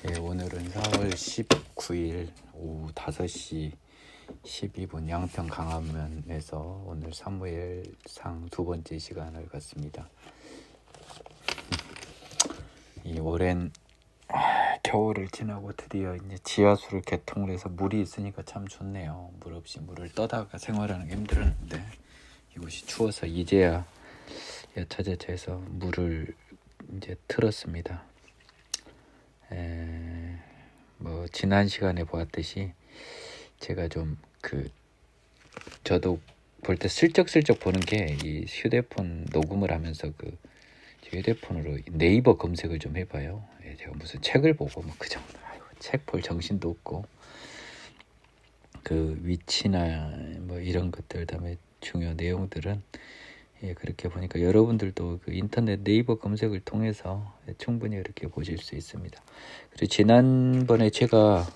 예, 오늘은 4월 19일 오후 5시 12분 양평 강화면에서 오늘 사무엘상 두 번째 시간을 갖습니다. 이 오랜 겨울을 지나고 드디어 이제 지하수를 개통을 해서 물이 있으니까 참 좋네요. 물 없이 물을 떠다가 생활하는 게 힘들었는데 이곳이 추워서 이제야 여차저차해서 물을 이제 틀었습니다. 뭐 지난 시간에 보았듯이 제가 좀 저도 볼 때 슬쩍슬쩍 보는 게 이 휴대폰 녹음을 하면서 휴대폰으로 네이버 검색을 좀 해봐요. 제가 무슨 책을 보고 뭐 그 정도 책 볼 정신도 없고 그 위치나 뭐 이런 것들 다음에 중요한 내용들은 그렇게 보니까 여러분들도 그 인터넷 네이버 검색을 통해서 충분히 이렇게 보실 수 있습니다. 그리고 지난번에 제가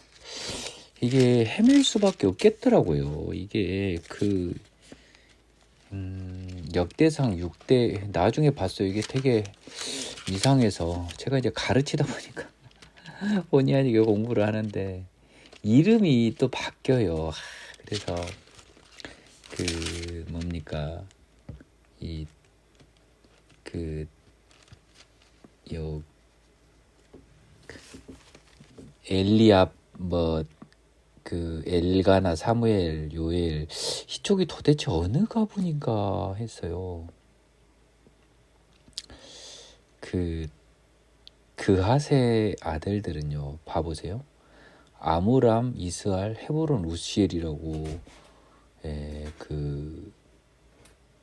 이게 헤맬 수밖에 없겠더라고요. 이게 역대상 6대 나중에 봤어요. 이게 되게 이상해서 제가 이제 가르치다 보니까 본의 아니게 공부를 하는데 이름이 또 바뀌어요. 그래서 뭡니까 엘리압 엘가나 사무엘 요엘 이쪽이 도대체 어느 가문인가 했어요. 그핫의 아들들은요, 봐보세요. 아므람, 이스알, 헤브론, 우시엘이라고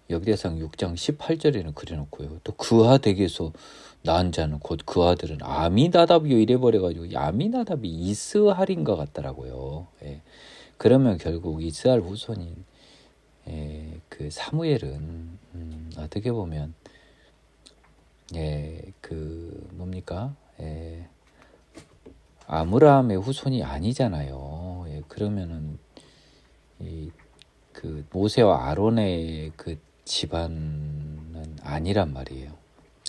역대상 6장 18절에는 그려놓고요. 또 그하덱에서 낳은 자는 곧 그 아들은 아미나답이요 이래버려가지고 아미나답이 이스할인 것 같더라고요. 그러면 결국 이스할 후손인 그 사무엘은 어떻게 보면 뭡니까 아므라함의 후손이 아니잖아요. 그러면은 그 모세와 아론의 그 집안은 아니란 말이에요.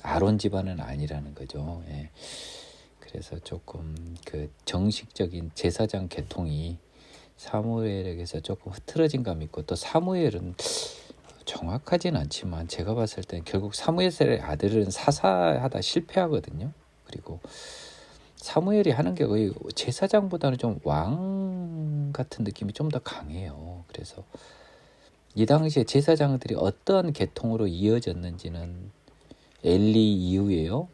아론 집안은 아니라는 거죠. 그래서 조금 그 정식적인 제사장 계통이 사무엘에게서 조금 흐트러진 감이 있고, 또 사무엘은 정확하진 않지만 제가 봤을 땐 결국 사무엘의 아들은 사사하다 실패하거든요. 그리고 사무엘이 하는 게 거의 제사장보다는 좀 왕 같은 느낌이 좀 더 강해요. 그래서 이 당시에 제사장들이 어떤 계통으로 이어졌는지는 엘리 이후에요.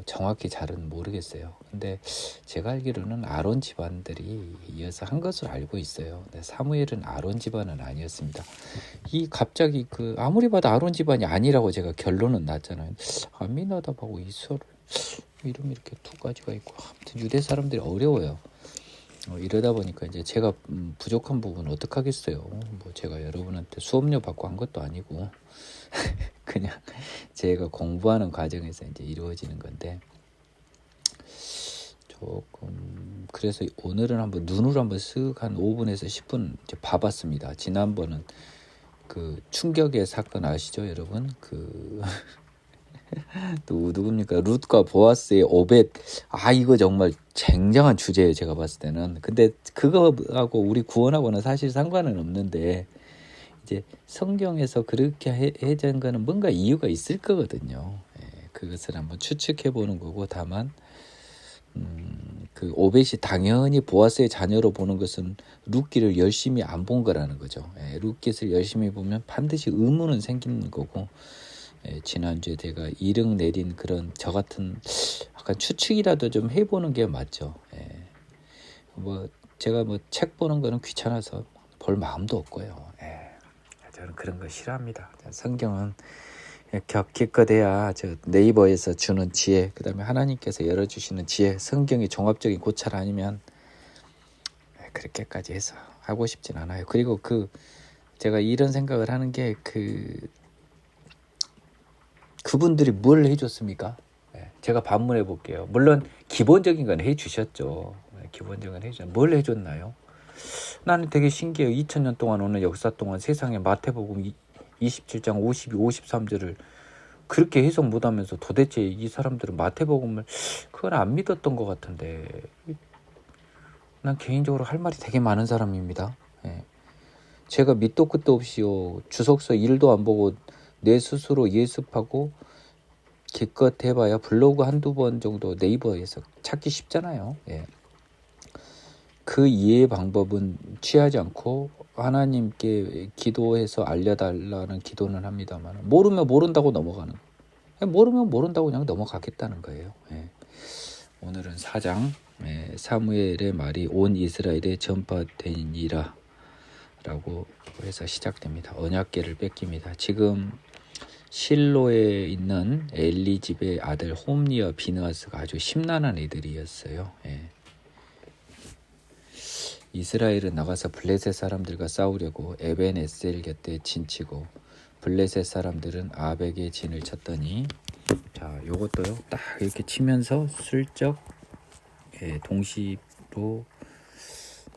정확히 잘은 모르겠어요. 근데 제가 알기로는 아론 집안들이 이어서 한 것으로 알고 있어요. 근데 사무엘은 아론 집안은 아니었습니다. 갑자기 아무리 봐도 아론 집안이 아니라고 제가 결론은 났잖아요. 아미나답하고 이스라엘 이름이 이렇게 두 가지가 있고, 아무튼 유대 사람들이 어려워요. 이러다 보니까 이제 제가 부족한 부분은 어떡하겠어요. 뭐 제가 여러분한테 수업료 받고 한 것도 아니고 그냥 제가 공부하는 과정에서 이제 이루어지는 건데, 조금 그래서 오늘은 한번 눈으로 한번 쓱 한 5분에서 10분 이제 봐봤습니다. 지난번은 그 충격의 사건 아시죠, 여러분? 또 누굽니까? 룻과 보아스의 오벳. 이거 정말 쟁쟁한 주제예요, 제가 봤을 때는. 근데 그거하고 우리 구원하고는 사실 상관은 없는데, 이제 성경에서 그렇게 해준 거는 뭔가 이유가 있을 거거든요. 그것을 한번 추측해 보는 거고, 다만 그 오벳이 당연히 보아스의 자녀로 보는 것은 룻기를 열심히 안 본 거라는 거죠. 룻기를 열심히 보면 반드시 의문은 생기는 거고, 지난주에 제가 이릉 내린 그런 저 같은 약간 추측이라도 좀 해보는 게 맞죠. 뭐 제가 뭐 책 보는 거는 귀찮아서 볼 마음도 없고요. 저는 그런 거 싫어합니다. 성경은 기껏해야 저 네이버에서 주는 지혜, 그 다음에 하나님께서 열어주시는 지혜, 성경의 종합적인 고찰 아니면 그렇게까지 해서 하고 싶진 않아요. 그리고 제가 이런 생각을 하는 게 그분들이 뭘 해줬습니까? 제가 반문해 볼게요. 물론 기본적인 건 해주셨죠. 기본적인 건 해주셨죠. 뭘 해줬나요? 나는 되게 신기해요. 2000년 동안 오는 역사 동안 세상에 마태복음 27장 52, 53절을 그렇게 해석 못하면서 도대체 이 사람들은 마태복음을 그걸 안 믿었던 것 같은데, 난 개인적으로 할 말이 되게 많은 사람입니다. 예. 제가 밑도 끝도 없이요, 주석서 1도 안 보고 내 스스로 예습하고 기껏 해봐야 블로그 한두 번 정도 네이버에서 찾기 쉽잖아요. 예. 그 이해의 방법은 취하지 않고 하나님께 기도해서 알려달라는 기도는 합니다만, 모르면 모른다고 넘어가는, 모르면 모른다고 그냥 넘어가겠다는 거예요. 예. 오늘은 4장, 사무엘의 말이 온 이스라엘에 전파되니라 라고 해서 시작됩니다. 언약궤를 뺏깁니다. 지금 실로에 있는 엘리 집의 아들 홈리와 비느하스가 아주 심란한 애들이었어요. 예. 이스라엘은 나가서 블레셋 사람들과 싸우려고 에벤에셀 곁에 진치고, 블레셋 사람들은 아벡의 진을 쳤더니, 자, 요것도요, 딱 이렇게 치면서 슬쩍, 동시로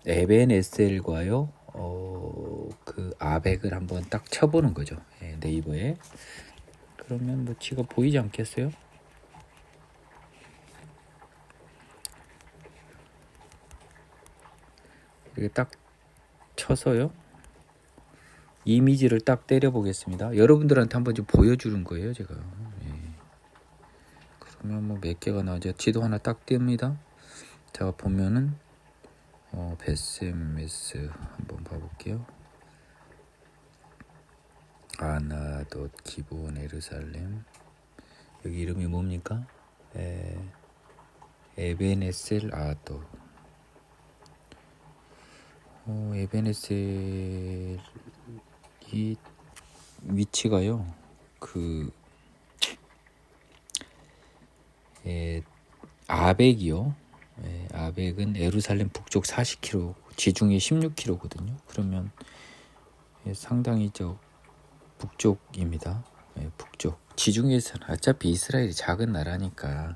에벤에셀과요, 그 아벡을 한번 딱 쳐보는 거죠. 네이버에. 그러면 뭐 지가 보이지 않겠어요? 이렇게 딱 쳐서요, 이미지를 딱 때려 보겠습니다. 여러분들한테 한번 좀 보여주는 거예요, 제가. 그러면 뭐 몇 개가 나오죠. 지도 하나 딱 띄웁니다. 자, 보면은 베스메스 한번 봐볼게요. 아나돗, 기브온, 예루살렘. 여기 이름이 뭡니까? 에벤에셀 아돗. 에벤에셀이 위치가요, 그 아벡이요. 아벡은 예루살렘 북쪽 40km, 지중해 16km거든요. 그러면 상당히 북쪽입니다. 북쪽. 지중해에서는 어차피 이스라엘이 작은 나라니까.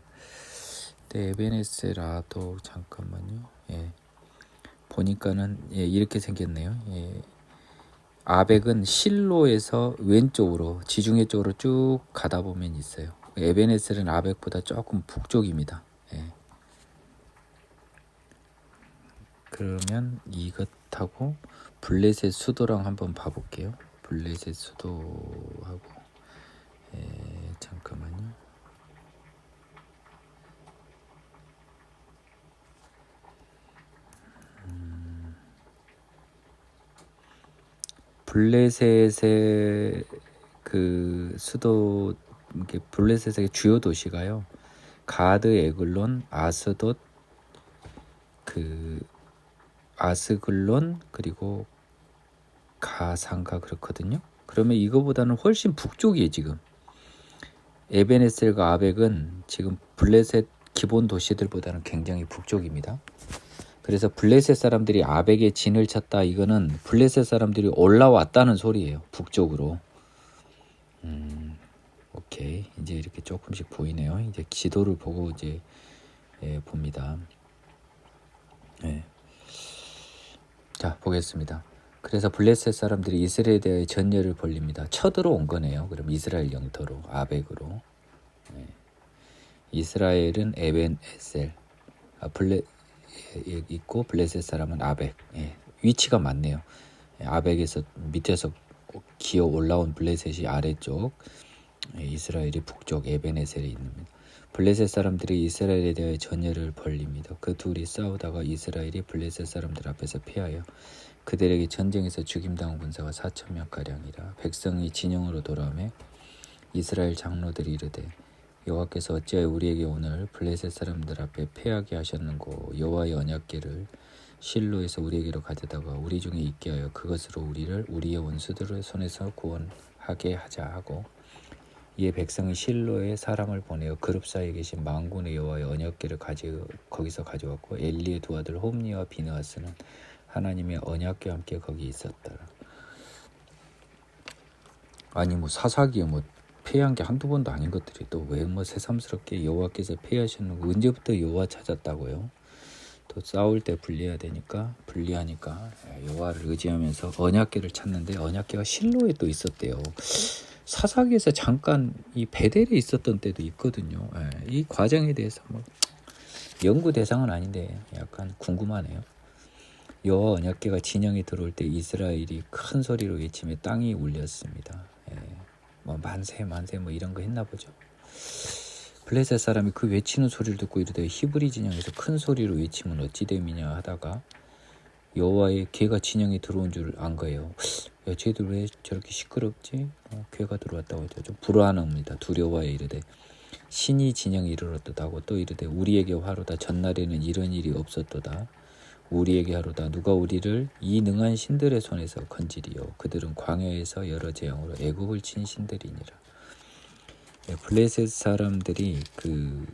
근데 에베네셀아도 잠깐만요. 보니까는 이렇게 생겼네요. 아벡은 실로에서 왼쪽으로 지중해 쪽으로 쭉 가다 보면 있어요. 에베네셀은 아벡보다 조금 북쪽입니다. 그러면 이것하고 블레셋 수도랑 한번 봐볼게요. 블레셋 수도하고, 잠깐만요. 블레셋의 그 수도, 이게 블레셋의 주요 도시가요, 가드, 에글론, 아스돗, 그 아스글론, 그리고 가상가, 그렇거든요. 그러면 이거보다는 훨씬 북쪽이에요. 지금 에베네셀과 아벡은 지금 블레셋 기본 도시들보다는 굉장히 북쪽입니다. 그래서 블레셋 사람들이 아벡에 진을 쳤다, 이거는 블레셋 사람들이 올라왔다는 소리예요, 북쪽으로. 오케이, 이제 이렇게 조금씩 보이네요. 이제 지도를 보고 이제 봅니다. 자, 보겠습니다. 그래서 블레셋 사람들이 이스라엘에 대해 전열을 벌립니다. 쳐들어온 거네요. 그럼 이스라엘 영토로, 아벡으로. 이스라엘은 에벤에셀, 있고 블레셋 사람은 아벡. 위치가 맞네요. 아벡에서 밑에서 기어 올라온 블레셋이 아래쪽, 이스라엘이 북쪽 에벤에셀에 있습니다. 블레셋 사람들이 이스라엘에 대해 전열을 벌립니다. 그 둘이 싸우다가 이스라엘이 블레셋 사람들 앞에서 패하여 그들에게 전쟁에서 죽임당한 군사가 4,000명가량이라. 백성이 진영으로 돌아오매 이스라엘 장로들이 이르되, 여호와께서 어찌하여 우리에게 오늘 블레셋 사람들 앞에 패하게 하셨는고, 여호와의 언약궤를 실로에서 우리에게로 가져다가 우리 중에 있게 하여 그것으로 우리를 우리의 원수들의 손에서 구원하게 하자 하고, 이에 백성이 실로에 사람을 보내어 그룹 사이에 계신 만군의 여호와의 언약궤를 거기서 가져왔고, 엘리의 두 아들 홈리와 비느하스는 하나님의 언약궤와 함께 거기 있었더라. 아니 뭐 사사기에 뭐 패한 게 한두 번도 아닌 것들이 또 왜 뭐 새삼스럽게 여호와께서 패하시는 거, 언제부터 여호와 찾았다고요? 또 싸울 때 불리하니까 여호와를 의지하면서 언약궤를 찾는데, 언약궤가 실로에 또 있었대요. 사사기에서 잠깐 이 베델에 있었던 때도 있거든요. 예, 이 과정에 대해서 뭐 연구 대상은 아닌데 약간 궁금하네요. 여호와 언약궤가 진영에 들어올 때 이스라엘이 큰 소리로 외치며 땅이 울렸습니다. 예, 뭐 만세 만세 뭐 이런 거 했나 보죠. 블레셋 사람이 그 외치는 소리를 듣고 이르되 히브리 진영에서 큰 소리로 외치면 어찌 됨이냐 하다가 여호와의 궤가 진영에 들어온 줄 안 거예요. 야, 쟤들 왜 저렇게 시끄럽지? 궤가 들어왔다고 하죠. 좀 불안합니다. 두려워해 이르되 신이 진영에 이르렀도다 하고 또 이르되 우리에게 화로다. 전날에는 이런 일이 없었도다. 우리에게 하로다. 누가 우리를 이 능한 신들의 손에서 건지리요. 그들은 광야에서 여러 재앙으로 애굽을 친 신들이니라. 네, 블레셋 사람들이 그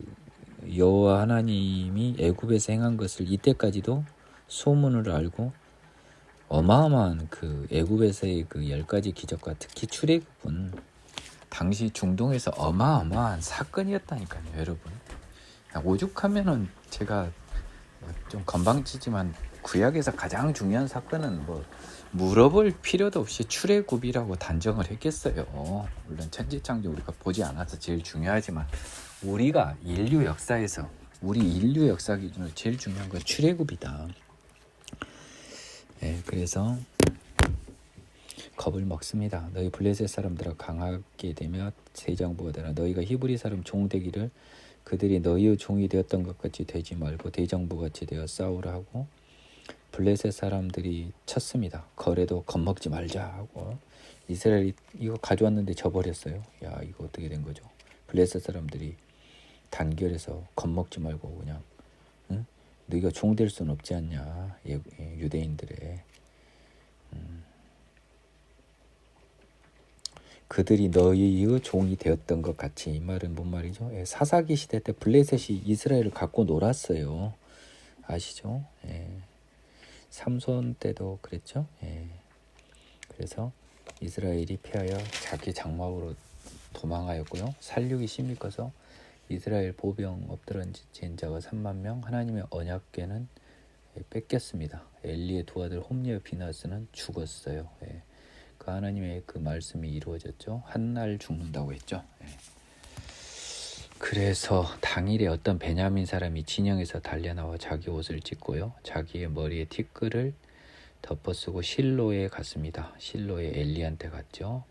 여호와 하나님이 애굽에서 행한 것을 이때까지도 소문을 알고 어마어마한 그 애굽에서의 그 10가지 기적과 특히 출애굽은 당시 중동에서 어마어마한 사건이었다니까요, 여러분. 오죽하면은 제가 좀 건방지지만 구약에서 가장 중요한 사건은 뭐 물어볼 필요도 없이 출애굽이라고 단정을 했겠어요. 물론 천지창조 우리가 보지 않아서 제일 중요하지만 우리가 인류 역사에서 우리 인류 역사 기준으로 제일 중요한 건 출애굽이다. 네, 그래서 겁을 먹습니다. 너희 블레셋 사람들아 강하게 되며 대장부가 되라. 너희가 히브리 사람 종 되기를 그들이 너희의 종이 되었던 것 같이 되지 말고 대장부같이 되어 싸우라 하고 블레셋 사람들이 쳤습니다. 거래도 겁먹지 말자 하고 이스라엘이 이거 가져왔는데 져버렸어요. 야, 이거 어떻게 된 거죠? 블레셋 사람들이 단결해서 겁먹지 말고 그냥 응? 너희가 종 될 수는 없지 않냐, 유대인들의 그들이 너희의 종이 되었던 것 같이. 이 말은 뭔 말이죠? 사사기 시대 때 블레셋이 이스라엘을 갖고 놀았어요. 아시죠? 삼손 때도 그랬죠. 그래서 이스라엘이 패하여 자기 장막으로 도망하였고요. 살육이 심히 커서 이스라엘 보병 엎드러진 자가 3만 명. 하나님의 언약궤는 뺏겼습니다. 엘리의 두 아들 홈리와 비나스는 죽었어요. 그 하나님의 그 말씀이 이루어졌죠. 한날 죽는다고 했죠. 그래서 당일에 어떤 베냐민 사람이 진영에서 달려나와 자기 옷을 찢고요. 자기의 머리에 티끌을 덮어쓰고 실로에 갔습니다. 실로에 엘리한테 갔죠.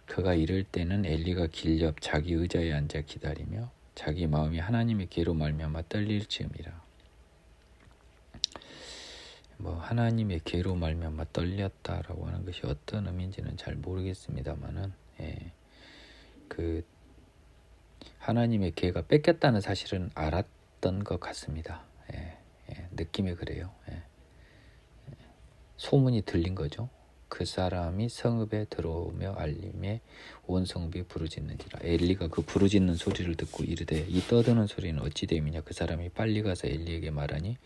그가 이럴 때는 엘리가 길 옆 자기 의자에 앉아 기다리며 자기 마음이 하나님의 궤로 말미암아 떨릴 즈음이라. 뭐 하나님의 궤로 말미암아 떨렸다라고 하는 것이 어떤 의미인지는 잘 모르겠습니다만은 그 하나님의 궤가 뺏겼다는 사실은 알았던 것 같습니다. 느낌이 그래요. 소문이 들린 거죠. 그 사람이 성읍에 들어오며 알림에 온 성읍이 부르짖는지라. 엘리가 그 부르짖는 소리를 듣고 이르되 이 떠드는 소리는 어찌 됨이냐. 그 사람이 빨리 가서 엘리에게 말하니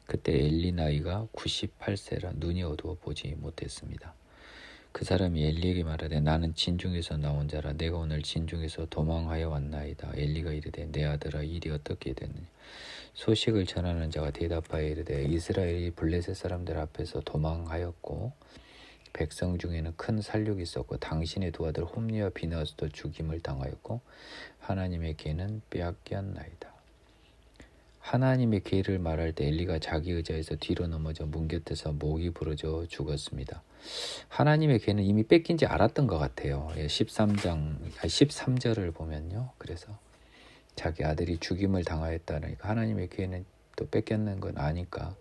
그때 엘리 나이가 98세라 눈이 어두워 보지 못했습니다. 그 사람이 엘리에게 말하되 나는 진중에서 나온 자라 내가 오늘 진중에서 도망하여 왔나이다. 엘리가 이르되 내 아들아 일이 어떻게 됐느냐. 소식을 전하는 자가 대답하여 이르되 이스라엘이 블레셋 사람들 앞에서 도망하였고 백성 중에는 큰 살육이 있었고 당신의 두 아들 홈리와 비나스도 죽임을 당하였고 하나님의 궤는 빼앗겼나이다. 하나님의 궤를 말할 때 엘리가 자기 의자에서 뒤로 넘어져 문 곁에서 목이 부러져 죽었습니다. 하나님의 궤는 이미 뺏긴 지 알았던 것 같아요. 13절을 보면요. 그래서 자기 아들이 죽임을 당하였다니까 하나님의 궤는 또 뺏겼는 건 아니까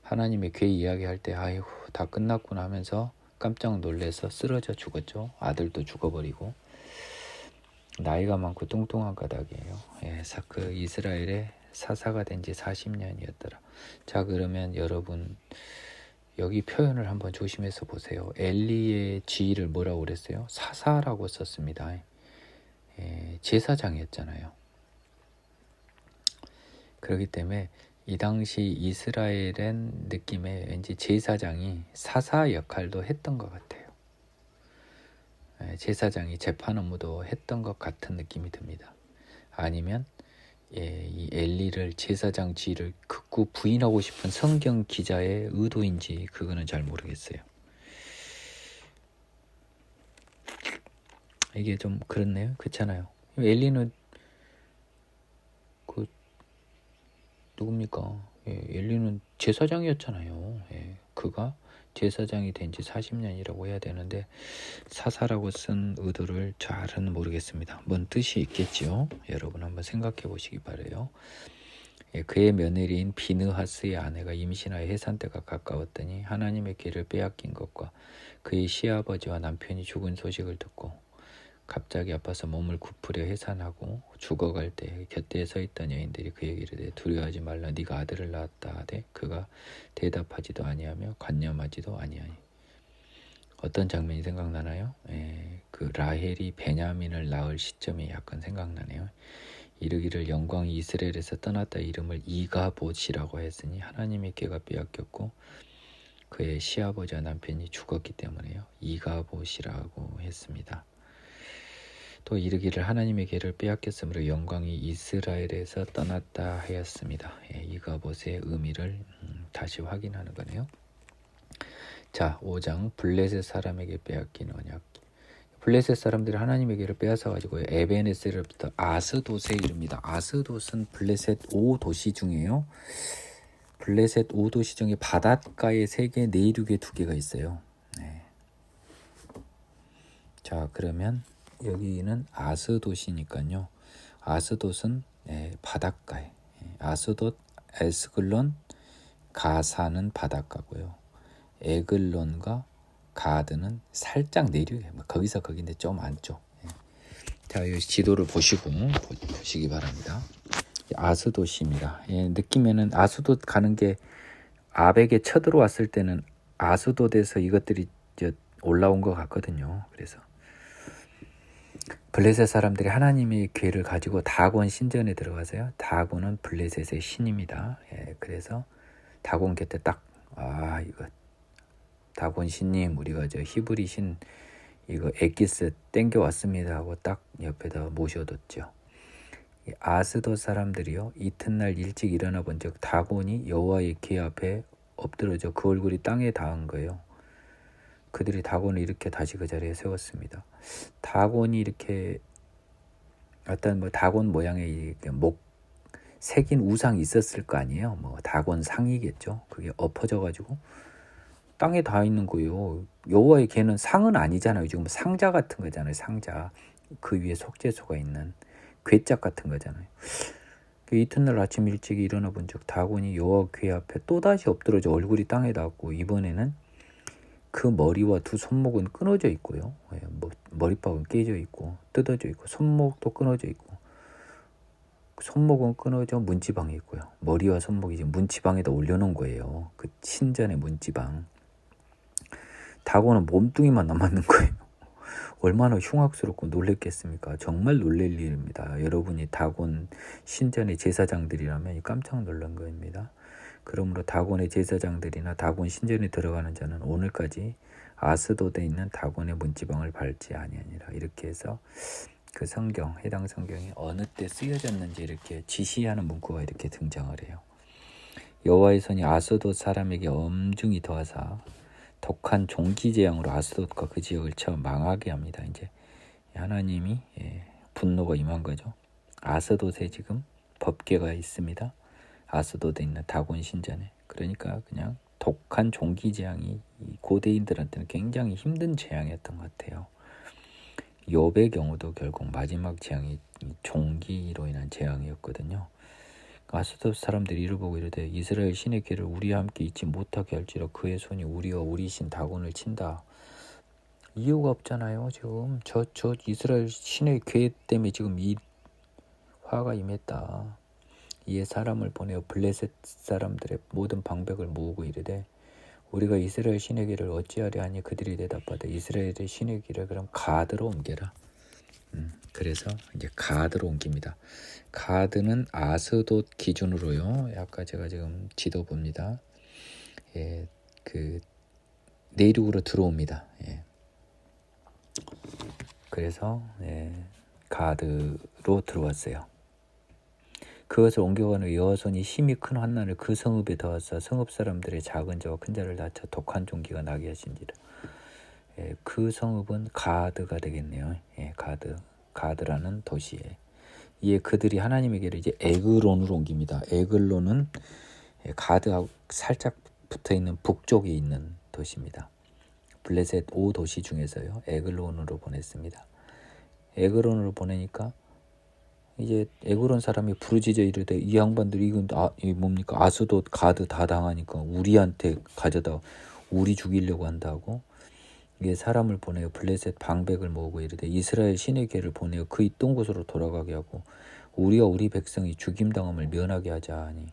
하나님의 궤 이야기할 때 아이고 다 끝났구나 하면서 깜짝 놀라서 쓰러져 죽었죠. 아들도 죽어버리고 나이가 많고 뚱뚱한 까닭이에요. 그 이스라엘의 사사가 된 지 40년이었더라. 자, 그러면 여러분 여기 표현을 한번 조심해서 보세요. 엘리의 지위를 뭐라고 그랬어요? 사사라고 썼습니다. 제사장이었잖아요. 그렇기 때문에 이 당시 이스라엘은 느낌에 왠지 제사장이 사사 역할도 했던 것 같아요. 제사장이 재판 업무도 했던 것 같은 느낌이 듭니다. 아니면 이 엘리를 제사장 지위를 극구 부인하고 싶은 성경 기자의 의도인지 그거는 잘 모르겠어요. 이게 좀 그렇네요. 그렇잖아요. 엘리는 그 누굽니까? 예, 엘리는 제사장이었잖아요. 예, 그가 제사장이 된 지 40년이라고 해야 되는데 사사라고 쓴 의도를 잘은 모르겠습니다. 뭔 뜻이 있겠지요. 여러분 한번 생각해 보시기 바래요. 예, 그의 며느리인 비느하스의 아내가 임신하여 해산 때가 가까웠더니 하나님의 길을 빼앗긴 것과 그의 시아버지와 남편이 죽은 소식을 듣고 갑자기 아파서 몸을 굽으려 해산하고 죽어갈 때 곁에 서 있던 여인들이 그에게 이르되 두려워하지 말라 네가 아들을 낳았다 하되 그가 대답하지도 아니하며 관념하지도 아니하니. 어떤 장면이 생각나나요? 그 라헬이 베냐민을 낳을 시점이 약간 생각나네요. 이르기를 영광이 이스라엘에서 떠났다 이름을 이가봇이라고 했으니 하나님의 궤가 빼앗겼고 그의 시아버지와 남편이 죽었기 때문에요. 이가봇이라고 했습니다. 또 이르기를 하나님의 궤를 빼앗겼으므로 영광이 이스라엘에서 떠났다 하였습니다. 이가봇의 의미를 다시 확인하는 거네요. 자, 5장 블레셋 사람에게 빼앗긴 언약. 블레셋 사람들이 하나님의 궤를 빼앗아가지고 에베네셀부터 아스돗에 이릅니다. 아스돗은 블레셋 5도시 중에요. 블레셋 5도시 중에 바닷가에 3개, 내륙에 2개가 있어요. 네. 자, 그러면 여기는 아스돗이니까요. 아스돗은 바닷가에. 아스돗, 에스글론, 가사는 바닷가고요. 에글론과 가드는 살짝 내륙에 거기서 거기인데 좀 안쪽. 자, 이 지도를 보시기 바랍니다. 아스돗입니다. 느낌에는 아스돗 가는 게 아벡에 쳐들어왔을 때는 아스돗에서 이것들이 올라온 것 같거든요. 그래서 블레셋 사람들이 하나님의 궤를 가지고 다곤 신전에 들어가서요. 다곤은 블레셋의 신입니다. 그래서 다곤 곁에 딱 이거 다곤 신님 우리가 히브리 신 이거 엑기스 땡겨왔습니다 하고 딱 옆에다 모셔뒀죠. 아스돗 사람들이요 이튿날 일찍 일어나 본즉 다곤이 여호와의 궤 앞에 엎드러져 그 얼굴이 땅에 닿은 거예요. 그들이 다곤을 이렇게 다시 그 자리에 세웠습니다. 다곤이 이렇게 어떤 다곤 모양의 목 새긴 우상이 있었을 거 아니에요. 다곤 상이겠죠. 그게 엎어져가지고 땅에 닿아 있는 거예요. 여호와의 궤는 상은 아니잖아요. 지금 상자 같은 거잖아요. 상자. 그 위에 속죄소가 있는 궤짝 같은 거잖아요. 이튿날 아침 일찍 일어나 본즉 다곤이 여호와 궤 앞에 또다시 엎드러져 얼굴이 땅에 닿았고 이번에는 그 머리와 2 손목은 끊어져 있고요. 머리박은 깨져 있고 뜯어져 있고 손목도 끊어져 있고 손목은 끊어져 문지방에 있고요. 머리와 손목이 지금 문지방에다 올려놓은 거예요. 그 신전의 문지방. 다곤은 몸뚱이만 남았는 거예요. 얼마나 흉악스럽고 놀랬겠습니까? 정말 놀랄 일입니다. 여러분이 다곤 신전의 제사장들이라면 깜짝 놀란 겁니다. 그러므로 다곤의 제사장들이나 다곤 신전에 들어가는 자는 오늘까지 아스돗에 있는 다곤의 문지방을 밟지 아니하니라. 이렇게 해서 그 성경, 해당 성경이 어느 때 쓰여졌는지 이렇게 지시하는 문구가 이렇게 등장을 해요. 여호와의 손이 아스돗 사람에게 엄중히 더하사 독한 종기재앙으로 아스돗과 그 지역을 쳐 망하게 합니다. 이제 하나님이 분노가 임한 거죠. 아스돗에 지금 법궤가 있습니다. 아스돗에 있는 다곤 신전에. 그러니까 그냥 독한 종기재앙이 고대인들한테는 굉장히 힘든 재앙이었던 것 같아요. 욥의 경우도 결국 마지막 재앙이 종기로 인한 재앙이었거든요. 아스돗 사람들이 이를 보고 이르되 이스라엘 신의 궤를 우리와 함께 잊지 못하게 할지라 그의 손이 우리와 우리 신 다곤을 친다. 이유가 없잖아요. 지금 저 이스라엘 신의 궤 때문에 지금 이 화가 임했다. 이에 사람을 보내어 블레셋 사람들의 모든 방백을 모으고 이르되 우리가 이스라엘 신의 궤를 어찌하려 하니 그들이 대답하되 이스라엘의 신의 궤를 그럼 가드로 옮겨라. 그래서 이제 가드로 옮깁니다. 가드는 아스돗 기준으로요. 아까 제가 지금 지도 봅니다. 그 내륙으로 들어옵니다. 그래서 가드로 들어왔어요. 그것을 옮겨가는 여호와 손이 힘이 큰 환난을 그 성읍에 더하사 성읍 사람들의 작은 자와 큰 자를 다쳐 독한 종기가 나게 하신지라. 그 성읍은 가드가 되겠네요. 가드라는 도시에. 이에 그들이 하나님에게를 이제 에글론으로 옮깁니다. 에글론은 가드하고 살짝 붙어 있는 북쪽에 있는 도시입니다. 블레셋 5도시 중에서요. 에글론으로 보냈습니다. 에글론으로 보내니까 이제 에글론 사람이 부르짖어 이르되 이 양반들이 이건 이 뭡니까? 아스돗 가드 다 당하니까 우리한테 가져다 우리 죽이려고 한다고 이게 사람을 보내어 블레셋 방백을 모으고 이르되 이스라엘 신의 궤를 보내어 그 있던 곳으로 돌아가게 하고 우리와 우리 백성이 죽임당함을 면하게 하자 하니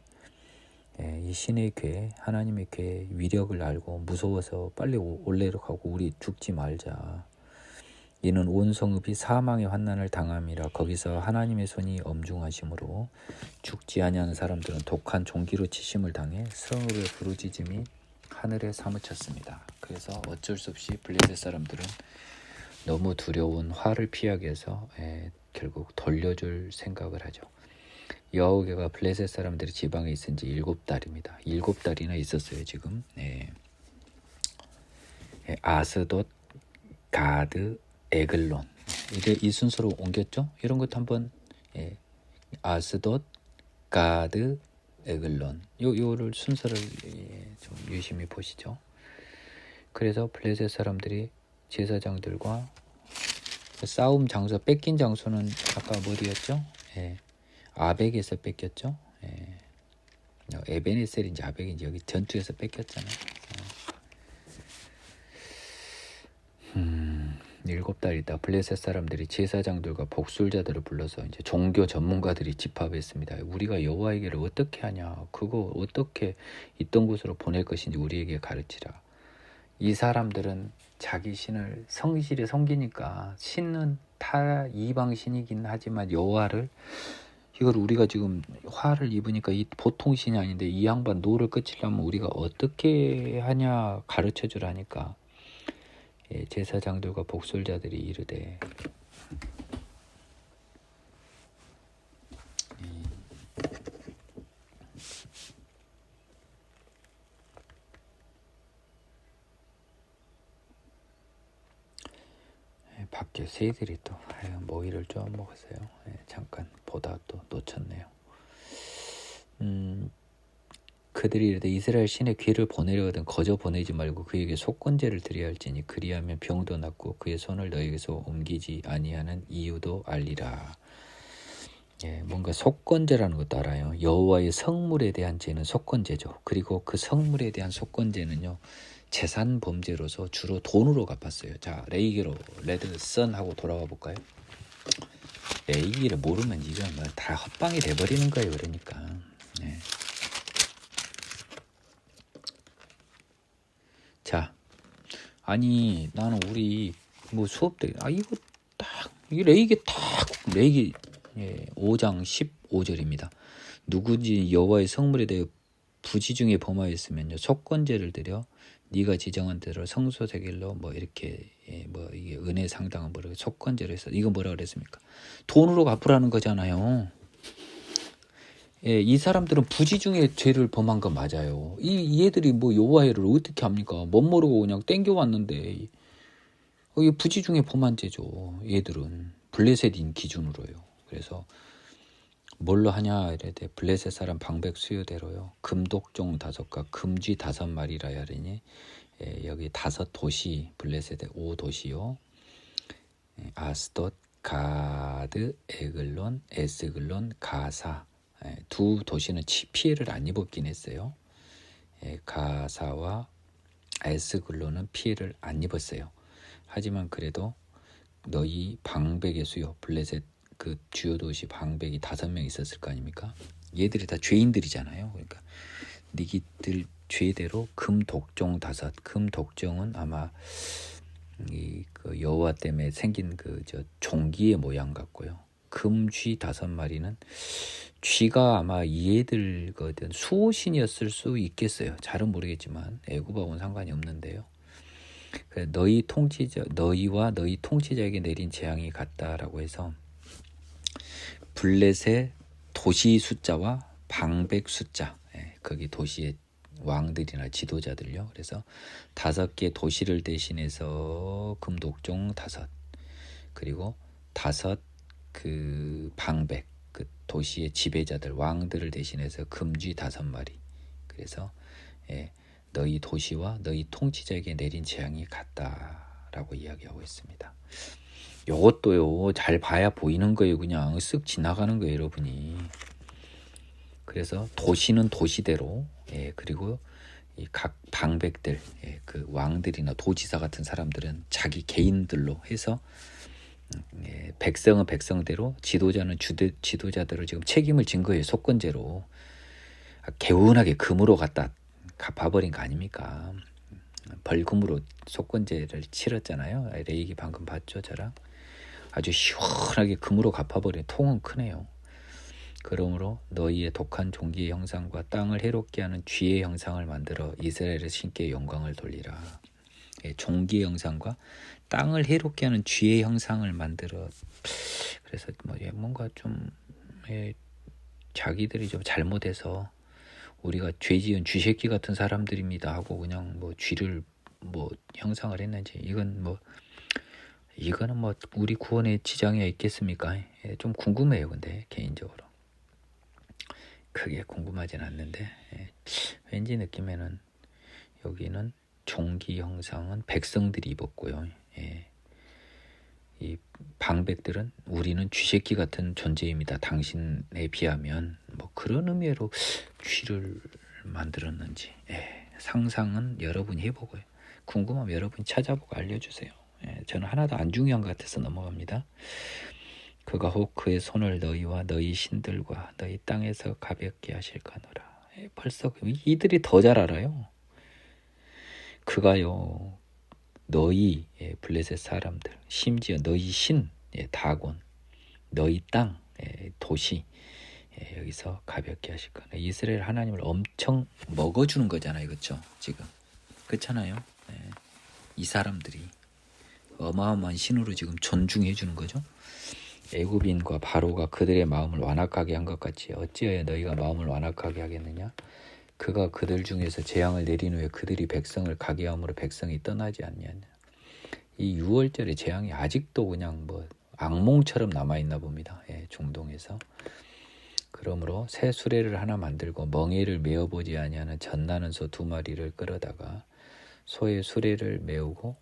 이 신의 궤 하나님의 궤 위력을 알고 무서워서 빨리 올레로 가고 우리 죽지 말자. 이는 온 성읍이 사망의 환난을 당함이라. 거기서 하나님의 손이 엄중하심으로 죽지 아니하는 사람들은 독한 종기로 치심을 당해 성읍의 부르짖음이 하늘에 사무쳤습니다. 그래서 어쩔 수 없이 블레셋 사람들은 너무 두려운 화를 피하기 위해서 결국 돌려줄 생각을 하죠. 여호와가 블레셋 사람들이 지방에 있은 지 7달입니다. 7달이나 있었어요 지금. 아스돗, 가드, 에글론 이제 이 순서로 옮겼죠. 이런 것도 한번 아스돗, 가드, 에글론 요를 순서를 좀 유심히 보시죠. 그래서 블레셋 사람들이 제사장들과 싸움 장소 뺏긴 장소는 아까 어디였죠? 아벡에서 뺏겼죠. 에베네셀인지 아벡인지 여기 전투에서 뺏겼잖아요. 7달 있다 블레셋 사람들이 제사장들과 복술자들을 불러서 이제 종교 전문가들이 집합했습니다. 우리가 여호와에게를 어떻게 하냐, 그거 어떻게 있던 곳으로 보낼 것인지 우리에게 가르치라. 이 사람들은 자기 신을 성실히 섬기니까 신은 타 이방 신이긴 하지만 여호와를 이걸 우리가 지금 화를 입으니까 이 보통 신이 아닌데 이 양반 노를 끝이려면 우리가 어떻게 하냐 가르쳐 주라니까 제사장들과 복술자들이 이르되 밖에 새들이 또 모이를 좀 먹었어요. 잠깐 보다 또 놓쳤네요. 그들이 이르되 이스라엘 신의 귀를 보내려거든 거저 보내지 말고 그에게 속건제를 드려야 할지니 그리하면 병도 낫고 그의 손을 너에게서 옮기지 아니하는 이유도 알리라. 뭔가 속건제라는 것도 알아요. 여호와의 성물에 대한 죄는 속건제죠. 그리고 그 성물에 대한 속건제는요 재산 범죄로서 주로 돈으로 갚았어요. 자, 레이기로 레드 선 하고 돌아와 볼까요? 레이기를 모르면 이건 뭐 다 헛방이 돼버리는 거예요. 그러니까. 자, 아니 나는 우리 뭐 수업 때 이거 딱 이 레이기 딱 레이기 5장 15절입니다. 누구지 여호와의 성물에 대해 부지중에 범하였으면요 속건제를 드려 네가 지정한 대로 성소세겔로 뭐 이렇게 뭐 이게 은혜 상당한 뭐를 속건제로 해서 이거 뭐라 그랬습니까? 돈으로 갚으라는 거잖아요. 이 사람들은 부지중에 죄를 범한 거 맞아요. 이 얘들이 뭐 여호와를 어떻게 합니까? 못 모르고 그냥 땡겨 왔는데 이게 부지중에 범한 죄죠. 얘들은 블레셋인 기준으로요. 그래서 뭘로 하냐 이래대 블레셋 사람 방백 수요대로요. 금독종 5과 금쥐 5마리라 하리니 여기 5도시 블레셋의 5도시요. 아스돗, 가드, 에글론, 에스글론, 가사 2도시는 피해를 안 입었긴 했어요. 가사와 에스글론은 피해를 안 입었어요. 하지만 그래도 너희 방백의 수요 블레셋 그 주요 도시 방백이 5명 있었을 거 아닙니까? 얘들이 다 죄인들이잖아요. 그러니까 니기들 죄대로 금독종 5. 금독종은 아마 그 여호와 때문에 생긴 그 종기의 모양 같고요. 금쥐 5마리는 쥐가 아마 얘들 거든 수호신이었을 수 있겠어요. 잘은 모르겠지만 애굽하고는 상관이 없는데요. 너희 통치자 너희와 너희 통치자에게 내린 재앙이 같다라고 해서 블레셋 도시 숫자와 방백 숫자 거기 도시의 왕들이나 지도자들요. 그래서 5개 도시를 대신해서 금독종 5, 그리고 5 그 방백, 그 도시의 지배자들 왕들을 대신해서 금쥐 5마리. 그래서 너희 도시와 너희 통치자에게 내린 재앙이 같다라고 이야기하고 있습니다. 요것도요 잘 봐야 보이는 거예요. 그냥 쓱 지나가는 거예요, 여러분이. 그래서 도시는 도시대로, 그리고 이 각 방백들, 그 왕들이나 도지사 같은 사람들은 자기 개인들로 해서, 백성은 백성대로, 지도자는 지도자대로 지금 책임을 진 거예요. 속건제로 개운하게 금으로 갖다 갚아버린 거 아닙니까? 벌금으로 속건제를 치렀잖아요. 레이기 방금 봤죠, 저랑. 아주 시원하게 금으로 갚아버린 통은 크네요. 그러므로 너희의 독한 종기의 형상과 땅을 해롭게 하는 쥐의 형상을 만들어 이스라엘의 신께 영광을 돌리라. 종기의 형상과 땅을 해롭게 하는 쥐의 형상을 만들어. 그래서 뭔가 좀 자기들이 좀 잘못해서 우리가 죄지은 쥐새끼 같은 사람들입니다 하고 그냥 쥐를 형상을 했는지, 이거는 우리 구원에 지장이 있겠습니까? 좀 궁금해요. 근데 개인적으로 크게 궁금하진 않는데, 왠지 느낌에는 여기는 종기 형상은 백성들이 입었고요. 이 방백들은 우리는 쥐새끼 같은 존재입니다, 당신에 비하면, 그런 의미로 쥐를 만들었는지, 상상은 여러분이 해보고요. 궁금하면 여러분이 찾아보고 알려주세요. 저는 하나도 안 중요한 것 같아서 넘어갑니다. 그가 혹 그의 손을 너희와 너희 신들과 너희 땅에서 가볍게 하실까노라. 벌써 이들이 더 잘 알아요. 그가요 너희 블레셋 사람들, 심지어 너희 신 다곤, 너희 땅 도시 여기서 가볍게 하실 거나. 이스라엘 하나님을 엄청 먹어주는 거잖아요, 그렇죠? 지금 그렇잖아요. 이 사람들이 어마어마한 신으로 지금 존중해 주는 거죠. 애굽인과 바로가 그들의 마음을 완악하게 한 것 같이 어찌하여 너희가 마음을 완악하게 하겠느냐? 그가 그들 중에서 재앙을 내린 후에 그들이 백성을 가게 함으로 백성이 떠나지 않냐냐. 이 6월절의 재앙이 아직도 그냥 악몽처럼 남아있나 봅니다. 중동에서. 그러므로 새 수레를 하나 만들고 멍에를 메어보지 아니하는 젖나는 소 2마리를 끌어다가 소의 수레를 메우고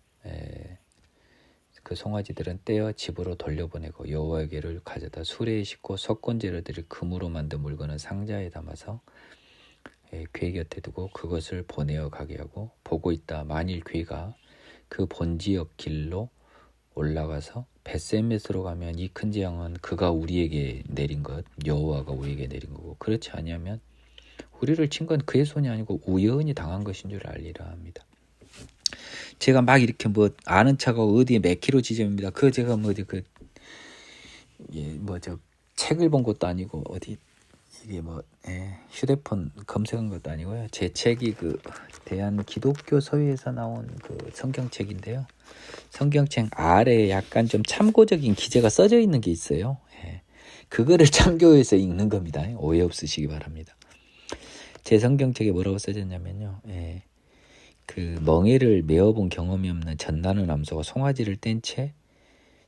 그 송아지들은 떼어 집으로 돌려보내고 여호와에게를 가져다 수레에 싣고 석곤제를 드릴 금으로 만든 물건은 상자에 담아서 괴 곁에 두고 그것을 보내어 가게 하고, 보고 있다 만일 괴가 그 본지역 길로 올라가서 벳세메스로 가면 이 큰 재앙은 그가 우리에게 내린 것, 여호와가 우리에게 내린 거고, 그렇지 아니하면 우리를 친 건 그의 손이 아니고 우연히 당한 것인 줄 알리라 합니다. 제가 막 이렇게 아는 차가 어디에 몇 킬로 지점입니다. 제가 책을 본 것도 아니고 어디 이게 휴대폰 검색한 것도 아니고요. 제 책이 대한 기독교 서유에서 나온 성경책인데요. 성경책 아래에 약간 좀 참고적인 기재가 써져 있는 게 있어요. 그거를 참고해서 읽는 겁니다. 오해 없으시기 바랍니다. 제 성경책에 뭐라고 써졌냐면요. 그 멍에를 메어본 경험이 없는 젖나는 암소가 송아지를 뗀 채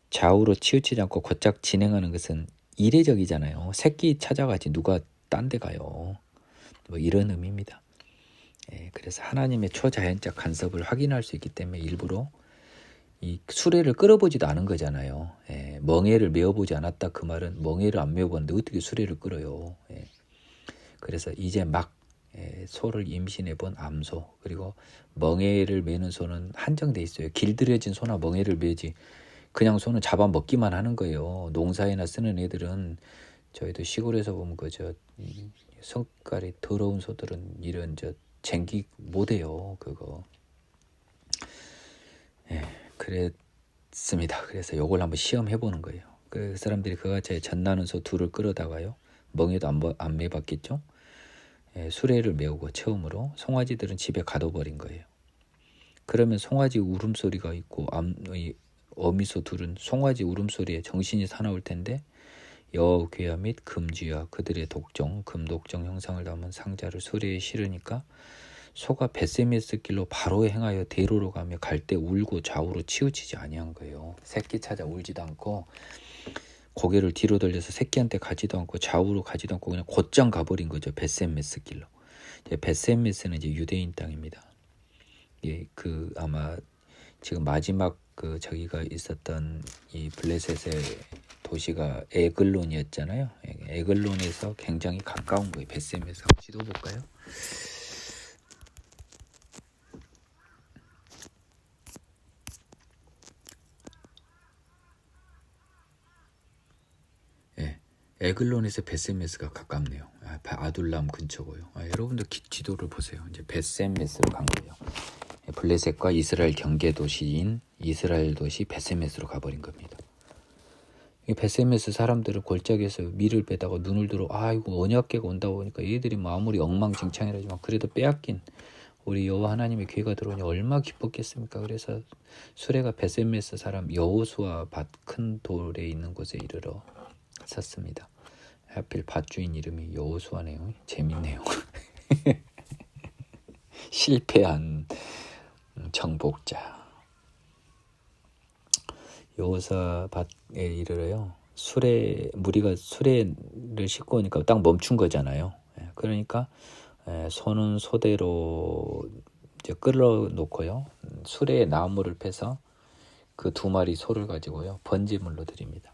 좌우로 치우치지 않고 곧장 진행하는 것은 이례적이잖아요. 새끼 찾아가지 누가 딴 데 가요. 이런 의미입니다. 그래서 하나님의 초자연적 간섭을 확인할 수 있기 때문에 일부러 이 수레를 끌어보지도 않은 거잖아요. 멍에를 메어보지 않았다, 그 말은 멍에를 안 메어봤는데 어떻게 수레를 끌어요. 그래서 이제 막 소를 임신해 본 암소, 그리고 멍에를 메는 소는 한정돼 있어요. 길들여진 소나 멍에를 메지 그냥 소는 잡아먹기만 하는 거예요. 농사에나 쓰는 애들은, 저희도 시골에서 보면 성깔이 더러운 소들은 이런 쟁기 못해요. 그거. 그랬습니다. 그래서 요걸 한번 시험해 보는 거예요. 그 사람들이 그같이 젖나는 소 2를 끌어다가요, 멍에도 안 매봤겠죠. 수레를 메우고 처음으로 송아지들은 집에 가둬버린 거예요. 그러면 송아지 울음소리가 있고 어미소 2은 송아지 울음소리에 정신이 사나울 텐데 여호와 괴화 및 금쥐와 그들의 독종 금독종 형상을 담은 상자를 수레에 실으니까 소가 벳세메스 길로 바로 행하여 대로로 가며 갈 때 울고 좌우로 치우치지 아니한 거예요. 새끼 찾아 울지도 않고 고개를 뒤로 돌려서 새끼한테 가지도 않고 좌우로 가지도 않고 그냥 곧장 가버린 거죠. 벳세메스 길로. 벳세메스는 이제 유대인 땅입니다. 예, 그 아마 지금 마지막 그 저기가 있었던 이 블레셋의 도시가 에글론이었잖아요. 에글론에서 굉장히 가까운 거예요. 벳세메스. 지도 볼까요? 예, 에글론에서 벳세메스가 가깝네요. 아둘람 근처고요. 여러분들 지도를 보세요. 이제 벳세메스로 간 거예요. 블레셋과 이스라엘 경계 도시인 이스라엘 도시 벳세메스로 가버린 겁니다. 이 벳세메스 사람들은 골짜기에서 밀을 빼다가 눈을 들어 이거 언약궤가 온다 보니까 얘들이 뭐 아무리 엉망진창이라지만 그래도 빼앗긴 우리 여호와 하나님의 귀가 들어오니 얼마나 기뻤겠습니까? 그래서 수레가 벳세메스 사람 여호수아 밭 큰 돌에 있는 곳에 이르러 섰습니다. 하필 밭주인 이름이 여호수아네요. 재밌네요. 실패한 정복자. 여호수아 밭에 이르러요. 무리가 수레를 싣고 오니까 딱 멈춘 거잖아요. 그러니까 소는 소대로 이제 끌어놓고요. 수레에 나무를 패서 그 2마리 소를 가지고요. 번제물로 드립니다.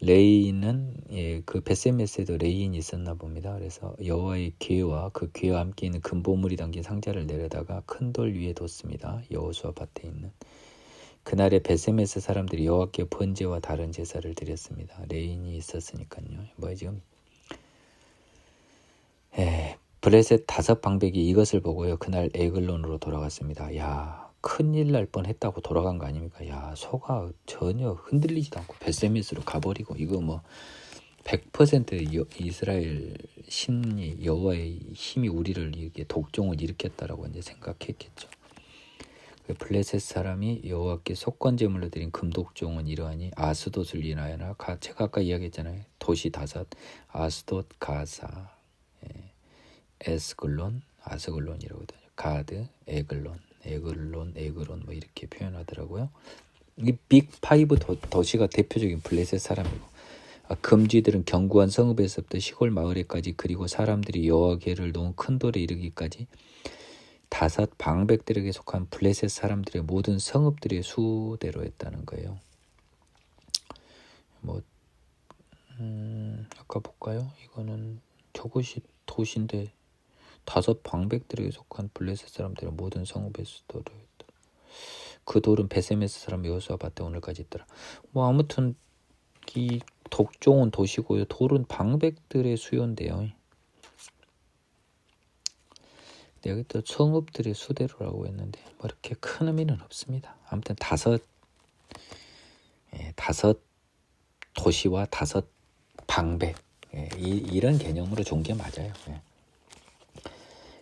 레인은 그 벳세메스에도 레인이 있었나 봅니다. 그래서 여호와의 궤와 그 궤와 함께 있는 금보물이 담긴 상자를 내려다가 큰 돌 위에 뒀습니다. 여호수아 밭에 있는. 그날에 벳세메스 사람들이 여호와께 번제와 다른 제사를 드렸습니다. 레인이 있었으니까요. 지금 블레셋 5 방백이 이것을 보고요. 그날 에글론으로 돌아갔습니다. 야, 큰일 날 뻔했다고 돌아간 거 아닙니까? 야, 소가 전혀 흔들리지도 않고 벳세메스로 가버리고 이거 뭐 100% 이스라엘 신이 여호와의 힘이 우리를 이렇게 독종을 일으켰다라고 이제 생각했겠죠. 블레셋 사람이 여호와께 속건제물로 드린 금독종은 이러하니 아스돗을 인하여나 제가 아까 이야기했잖아요. 도시 5 아스돗, 가사, 에스글론, 아스글론이라고 하거든요. 가드, 에글론 뭐 이렇게 표현하더라고요. 이 빅5 도시가 대표적인 블레셋 사람이고 금쥐들은 견고한 성읍에서부터 시골 마을에까지 그리고 사람들이 여호와께를 놓은 큰 돌에 이르기까지 5 방백들에게 속한 블레셋 사람들의 모든 성읍들의 수대로 했다는 거예요. 아까 볼까요? 이거는 저것이 도시인데 5 방백들에게 속한 블레셋 사람들의 모든 성읍의 수도로 했다. 그 돌은 벳세메스 사람 여호수아 밭에 오늘까지 있더라. 아무튼 이 독종은 도시고요. 돌은 방백들의 수요인데요. 여기 또 성읍들의 수대로라고 했는데 이렇게 큰 의미는 없습니다. 아무튼 5 도시와 5 방백 이런 개념으로 준 게 맞아요.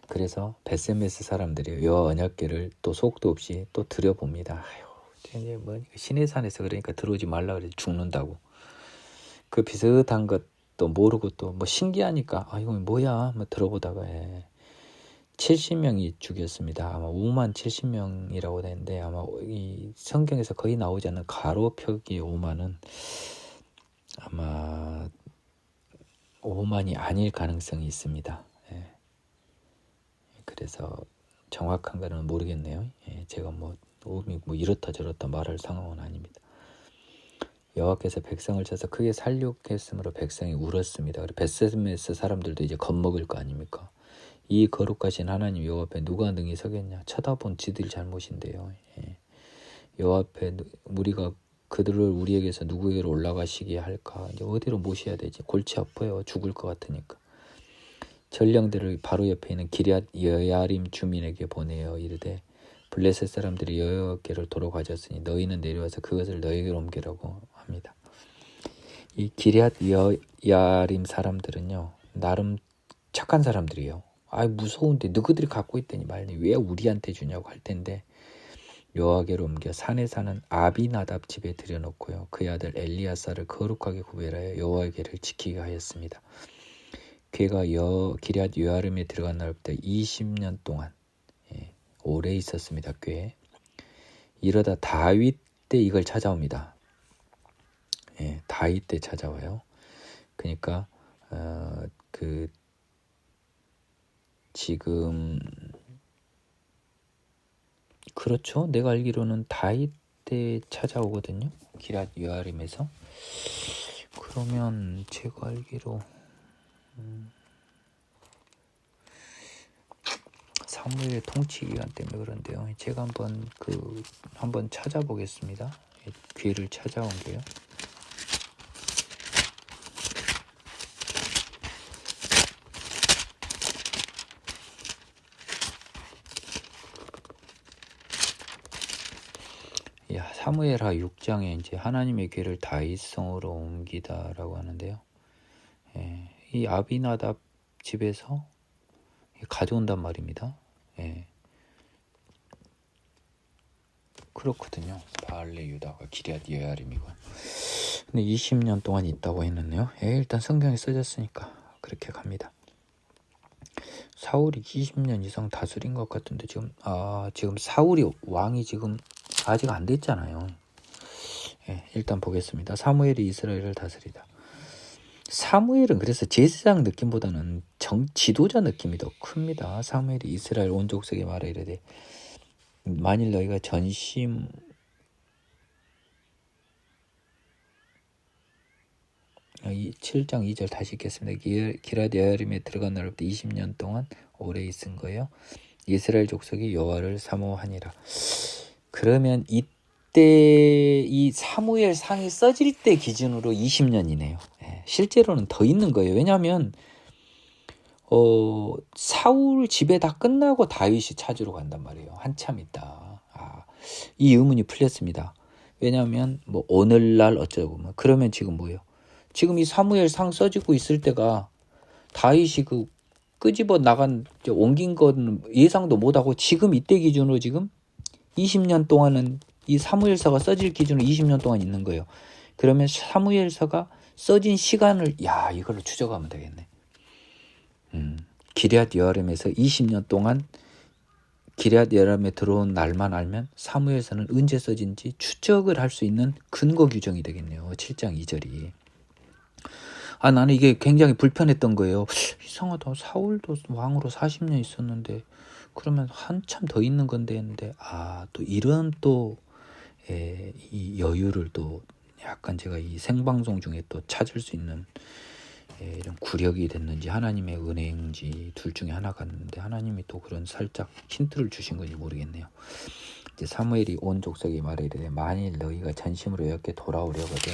그래서 벳세메스 사람들이 여호와 언약궤를 또 속도 없이 또 들여봅니다. 이제 시내산에서 그러니까 들어오지 말라 그래서 죽는다고. 그 비슷한 것도 모르고 또 신기하니까 이거 뭐야 들어보다가 70명이 죽였습니다. 아마 5만 70명이라고 되는데 아마 이 성경에서 거의 나오지 않는 가로표기의 5만은 아마 5만이 아닐 가능성이 있습니다. 그래서 정확한 거는 모르겠네요. 제가 이렇다 저렇다 말할 상황은 아닙니다. 여호와께서 백성을 쳐서 크게 살육했으므로 백성이 울었습니다. 벳세메스 사람들도 이제 겁먹을 거 아닙니까? 이 거룩하신 하나님 여호와 앞에 누가 능히 서겠냐? 쳐다본 지들 잘못인데요. 여호와 앞에 우리가 그들을 우리에게서 누구에게로 올라가시게 할까? 이제 어디로 모셔야 되지? 골치 아파요. 죽을 것 같으니까. 전령들을 바로 옆에 있는 기럇 여야림 주민에게 보내어 이르되 블레셋 사람들이 여호와께를 도로 가졌으니 너희는 내려와서 그것을 너희에게로 옮기라고 합니다. 이 기럇 여야림 사람들은요 나름 착한 사람들이에요. 무서운데 너희들이 갖고 있다니 말니 왜 우리한테 주냐고 할 텐데 여호와께로 옮겨 산에 사는 아비나답 집에 들여놓고요 그 아들 엘리야사를 거룩하게 구별하여 여호와의 궤를 지키게 하였습니다. 괴가 기럇 여아림에 들어간 날부터 20년 동안 오래 있었습니다. 꽤. 이러다 다윗 때 이걸 찾아옵니다. 다윗 때 찾아와요. 그러니까 지금 그렇죠. 내가 알기로는 다윗 때 찾아오거든요. 기럇 여아림에서. 그러면 제가 알기로 사무엘의 통치 기간 때문에 그런데요. 제가 한번 찾아보겠습니다. 괴를 찾아온 게요. 사무엘하 6장에 이제 하나님의 괴를 다윗성으로 옮기다라고 하는데요. 이 아비나답 집에서 가져온단 말입니다. 그렇거든요. 바알레 유다가 기럇 여아림이고. 근데 20년 동안 있다고 했는데요. 일단 성경에 써졌으니까 그렇게 갑니다. 사울이 20년 이상 다스린 것 같은데 지금 사울이 왕이 지금 아직 안 됐잖아요. 일단 보겠습니다. 사무엘이 이스라엘을 다스리다. 사무엘은 그래서 제사장 느낌보다는 지도자 느낌이 더 큽니다. 사무엘이 이스라엘 온 족속에 말하 이르되 만일 너희가 전심 7장 2절 다시 읽겠습니다. 기럇 여아림에 들어간 날부터 20년 동안 오래 있은 거예요. 이스라엘 족속이 여호와를 사모하니라. 그러면 이때 이 사무엘 상이 써질 때 기준으로 20년이네요. 실제로는 더 있는 거예요. 왜냐하면 사울 집에 다 끝나고 다윗이 찾으러 간단 말이에요. 한참 있다. 이 의문이 풀렸습니다. 왜냐하면 오늘날 어쩌고 그러면 지금 뭐예요? 지금 이 사무엘 상 써지고 있을 때가 다윗이 끄집어 나간 옮긴 건 예상도 못하고 지금 이때 기준으로 지금 20년 동안은 이 사무엘서가 써질 기준으로 20년 동안 있는 거예요. 그러면 사무엘서가 써진 시간을 이걸로 추적하면 되겠네. 기럇 여아림에서 20년 동안 기럇 여아림에 들어온 날만 알면 사무엘서는 언제 써진지 추적을 할 수 있는 근거 규정이 되겠네요. 7장 2절이. 나는 이게 굉장히 불편했던 거예요. 이상하다. 사울도 왕으로 40년 있었는데 그러면 한참 더 있는 건데 했는데 또 이런 이 여유를 또 약간 제가 이 생방송 중에 또 찾을 수 있는 이런 구력이 됐는지 하나님의 은혜인지 둘 중에 하나 같는데 하나님이 또 그런 살짝 힌트를 주신 건지 모르겠네요. 이제 사무엘이 온 족속에 말해 이르되 만일 너희가 전심으로 여호와께 돌아오려거든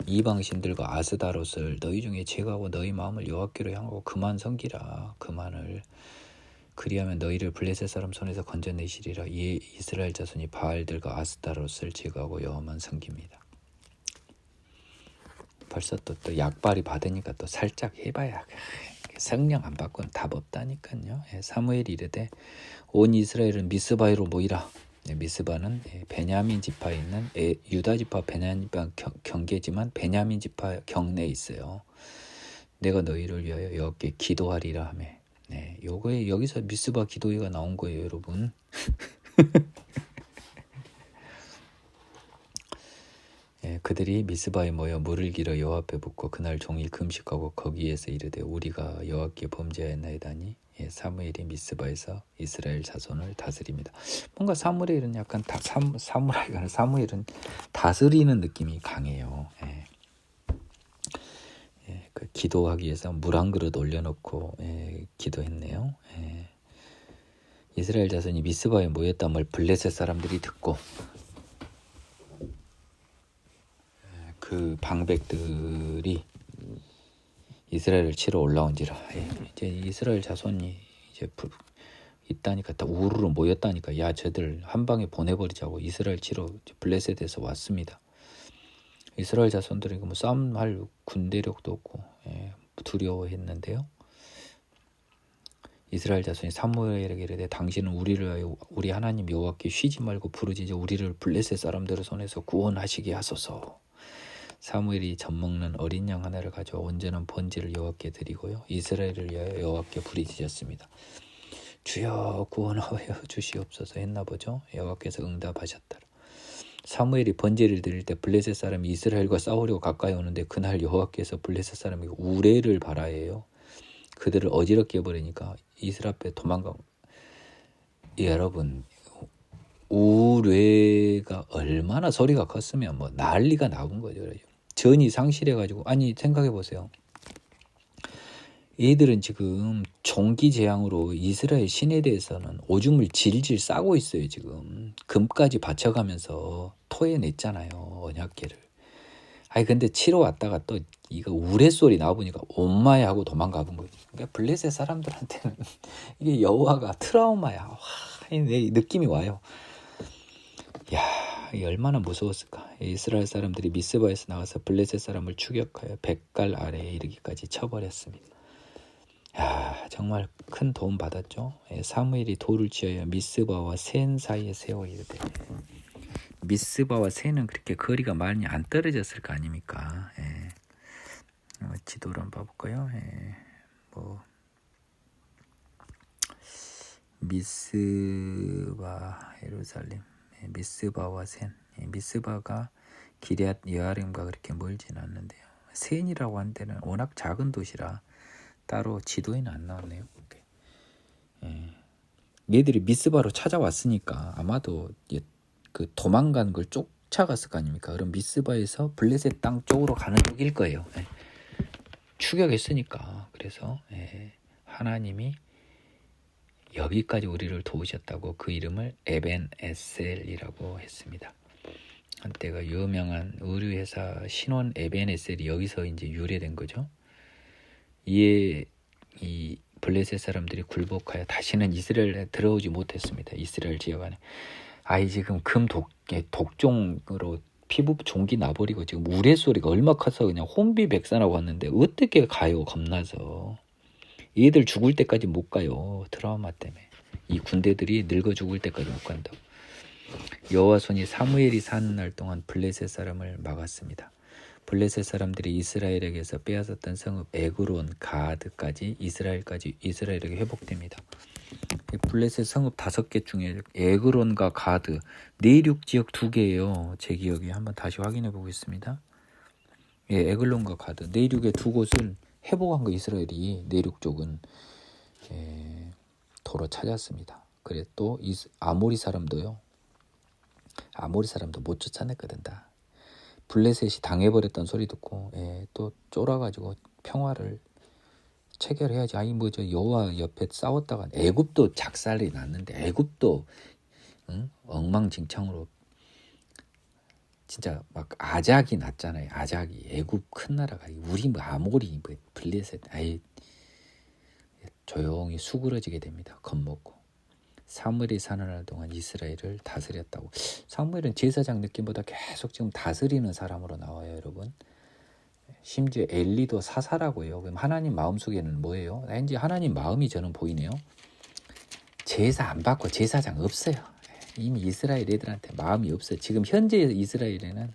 이방신들과 아스다롯을 너희 중에 제거하고 너희 마음을 여호와께로 향하고 그만 섬기라. 그만을 그리하면 너희를 블레셋 사람 손에서 건져내시리라. 이에 이스라엘 자손이 바알들과 아스다롯을 제거하고 여호와만 섬깁니다. 벌써 또 약발이 받으니까 또 살짝 해봐야 성령 안 받고는 답 없다니까요. 사무엘이 이르되 온 이스라엘은 미스바에로 모이라. 미스바는 베냐민 지파에 있는 유다 지파 베냐민 지파 경계지만 베냐민 지파 경내에 있어요. 내가 너희를 위하여 여호와께 기도하리라 하며 요거에 여기서 미스바 기도회가 나온 거예요, 여러분. 그들이 미스바에 모여 물을 길어 여호와 앞에 붓고 그날 종일 금식하고 거기에서 이르되 우리가 여호와께 범죄하였나이다니. 사무엘이 미스바에서 이스라엘 자손을 다스립니다. 뭔가 사무엘은 약간 사무엘은 다스리는 느낌이 강해요. 기도하기 위해서 물 한 그릇 올려놓고 기도했네요. 이스라엘 자손이 미스바에 모였다는 블레셋 사람들이 듣고 그 방백들이 이스라엘을 치러 올라온지라. 이제 이스라엘 자손이 이제 있다니까 다 우르르 모였다니까 쟤들 한 방에 보내버리자고 이스라엘 치러 블레셋에서 왔습니다. 이스라엘 자손들이 싸움할 군대력도 없고 두려워했는데요. 이스라엘 자손이 사무엘에게 이르되 당신은 우리를 하여 우리 하나님 여호와께 쉬지 말고 부르짖어 우리를 블레셋 사람들의 손에서 구원하시게 하소서. 사무엘이 젖먹는 어린 양 하나를 가져와 온전한 번제를 여호와께 드리고요. 이스라엘을 위하여 여호와께 부르짖었습니다. 주여 구원하여 주시옵소서 했나 보죠. 여호와께서 응답하셨더라. 사무엘이 번제를 드릴 때 블레셋 사람이 이스라엘과 싸우려고 가까이 오는데 그날 여호와께서 블레셋 사람이 우레를 발하여요. 그들을 어지럽게 해버리니까 이스라엘 앞에 도망가고. 여러분 우레가 얼마나 소리가 컸으면 뭐 난리가 나온 거죠. 전이 상실해가지고 아니 생각해 보세요. 얘들은 지금 종기재앙으로 이스라엘 신에 대해서는 오줌을 질질 싸고 있어요. 지금 금까지 바쳐가면서 토해냈잖아요. 언약궤를. 아니 근데 치러 왔다가 또 이거 우레소리 나와보니까 엄마야 하고 도망가 본 거지. 그러니까 블레셋 사람들한테는 이게 여호와가 트라우마야. 와, 내 느낌이 와요. 야, 이게 얼마나 무서웠을까. 이스라엘 사람들이 미스바에서 나와서 블레셋 사람을 추격하여 백갈 아래에 이르기까지 쳐버렸습니다. 야, 정말 큰 도움 받았죠. 사무엘이 돌을 지어야 미스바와 센 사이에 세워 이르되. 미스바와 센은 그렇게 거리가 많이 안 떨어졌을 거 아닙니까? 지도를 한번 봐볼까요? 미스바 예루살렘, 미스바와 센. 미스바가 기럇 여아림과 그렇게 멀지는 않는데요. 센이라고 한 데는 워낙 작은 도시라 따로 지도에는 안 나왔네요. 얘들이 미스바로 찾아왔으니까 아마도 그 도망간 걸 쫓아갔을 거 아닙니까? 그럼 미스바에서 블레셋 땅 쪽으로 가는 쪽일 거예요. 추격했으니까. 그래서 하나님이 여기까지 우리를 도우셨다고 그 이름을 에벤에셀이라고 했습니다. 한때가 유명한 의류회사 신원 에벤에셀이 여기서 이제 유래된 거죠. 이에 이 블레셋 사람들이 굴복하여 다시는 이스라엘에 들어오지 못했습니다. 이스라엘 지역 안에. 아이 지금 독종으로 피부 종기 나버리고 지금 우레소리가 얼마 커서 그냥 혼비백산하고 왔는데 어떻게 가요? 겁나서. 얘들 죽을 때까지 못 가요. 트라우마 때문에. 이 군대들이 늙어 죽을 때까지 못 간다고. 여호와 손이 사무엘이 사는 날 동안 블레셋 사람을 막았습니다. 블레셋 사람들이 이스라엘에게서 빼앗았던 성읍 에그론, 가드까지 이스라엘에게 회복됩니다. 블레셋 성읍 5개 중에 에그론과 가드, 내륙 지역 2개예요. 제 기억에 한번 다시 확인해 보겠습니다. 에글론과 가드, 내륙의 2곳을 회복한 거 이스라엘이 내륙 쪽은 도로 찾았습니다. 그래 또 아모리 사람도 못 쫓아냈거든 다. 블레셋이 당해버렸던 소리 듣고 또 쫄아가지고 평화를 체결해야지. 아니 뭐저 여호와 옆에 싸웠다가 애굽도 작살이 났는데 애굽도 엉망진창으로 진짜 막 아작이 났잖아요. 아작이 애굽 큰 나라가 우리 뭐 아모리 뭐 블레셋 아예 조용히 수그러지게 됩니다. 겁먹고. 사무엘이 사는 날 동안 이스라엘을 다스렸다고. 사무엘은 제사장 느낌보다 계속 지금 다스리는 사람으로 나와요, 여러분. 심지어 엘리도 사사라고요. 그럼 하나님 마음속에는 뭐예요? 왠지 하나님 마음이 저는 보이네요. 제사 안 받고 제사장 없어요. 이미 이스라엘 애들한테 마음이 없어요. 지금 현재 이스라엘에는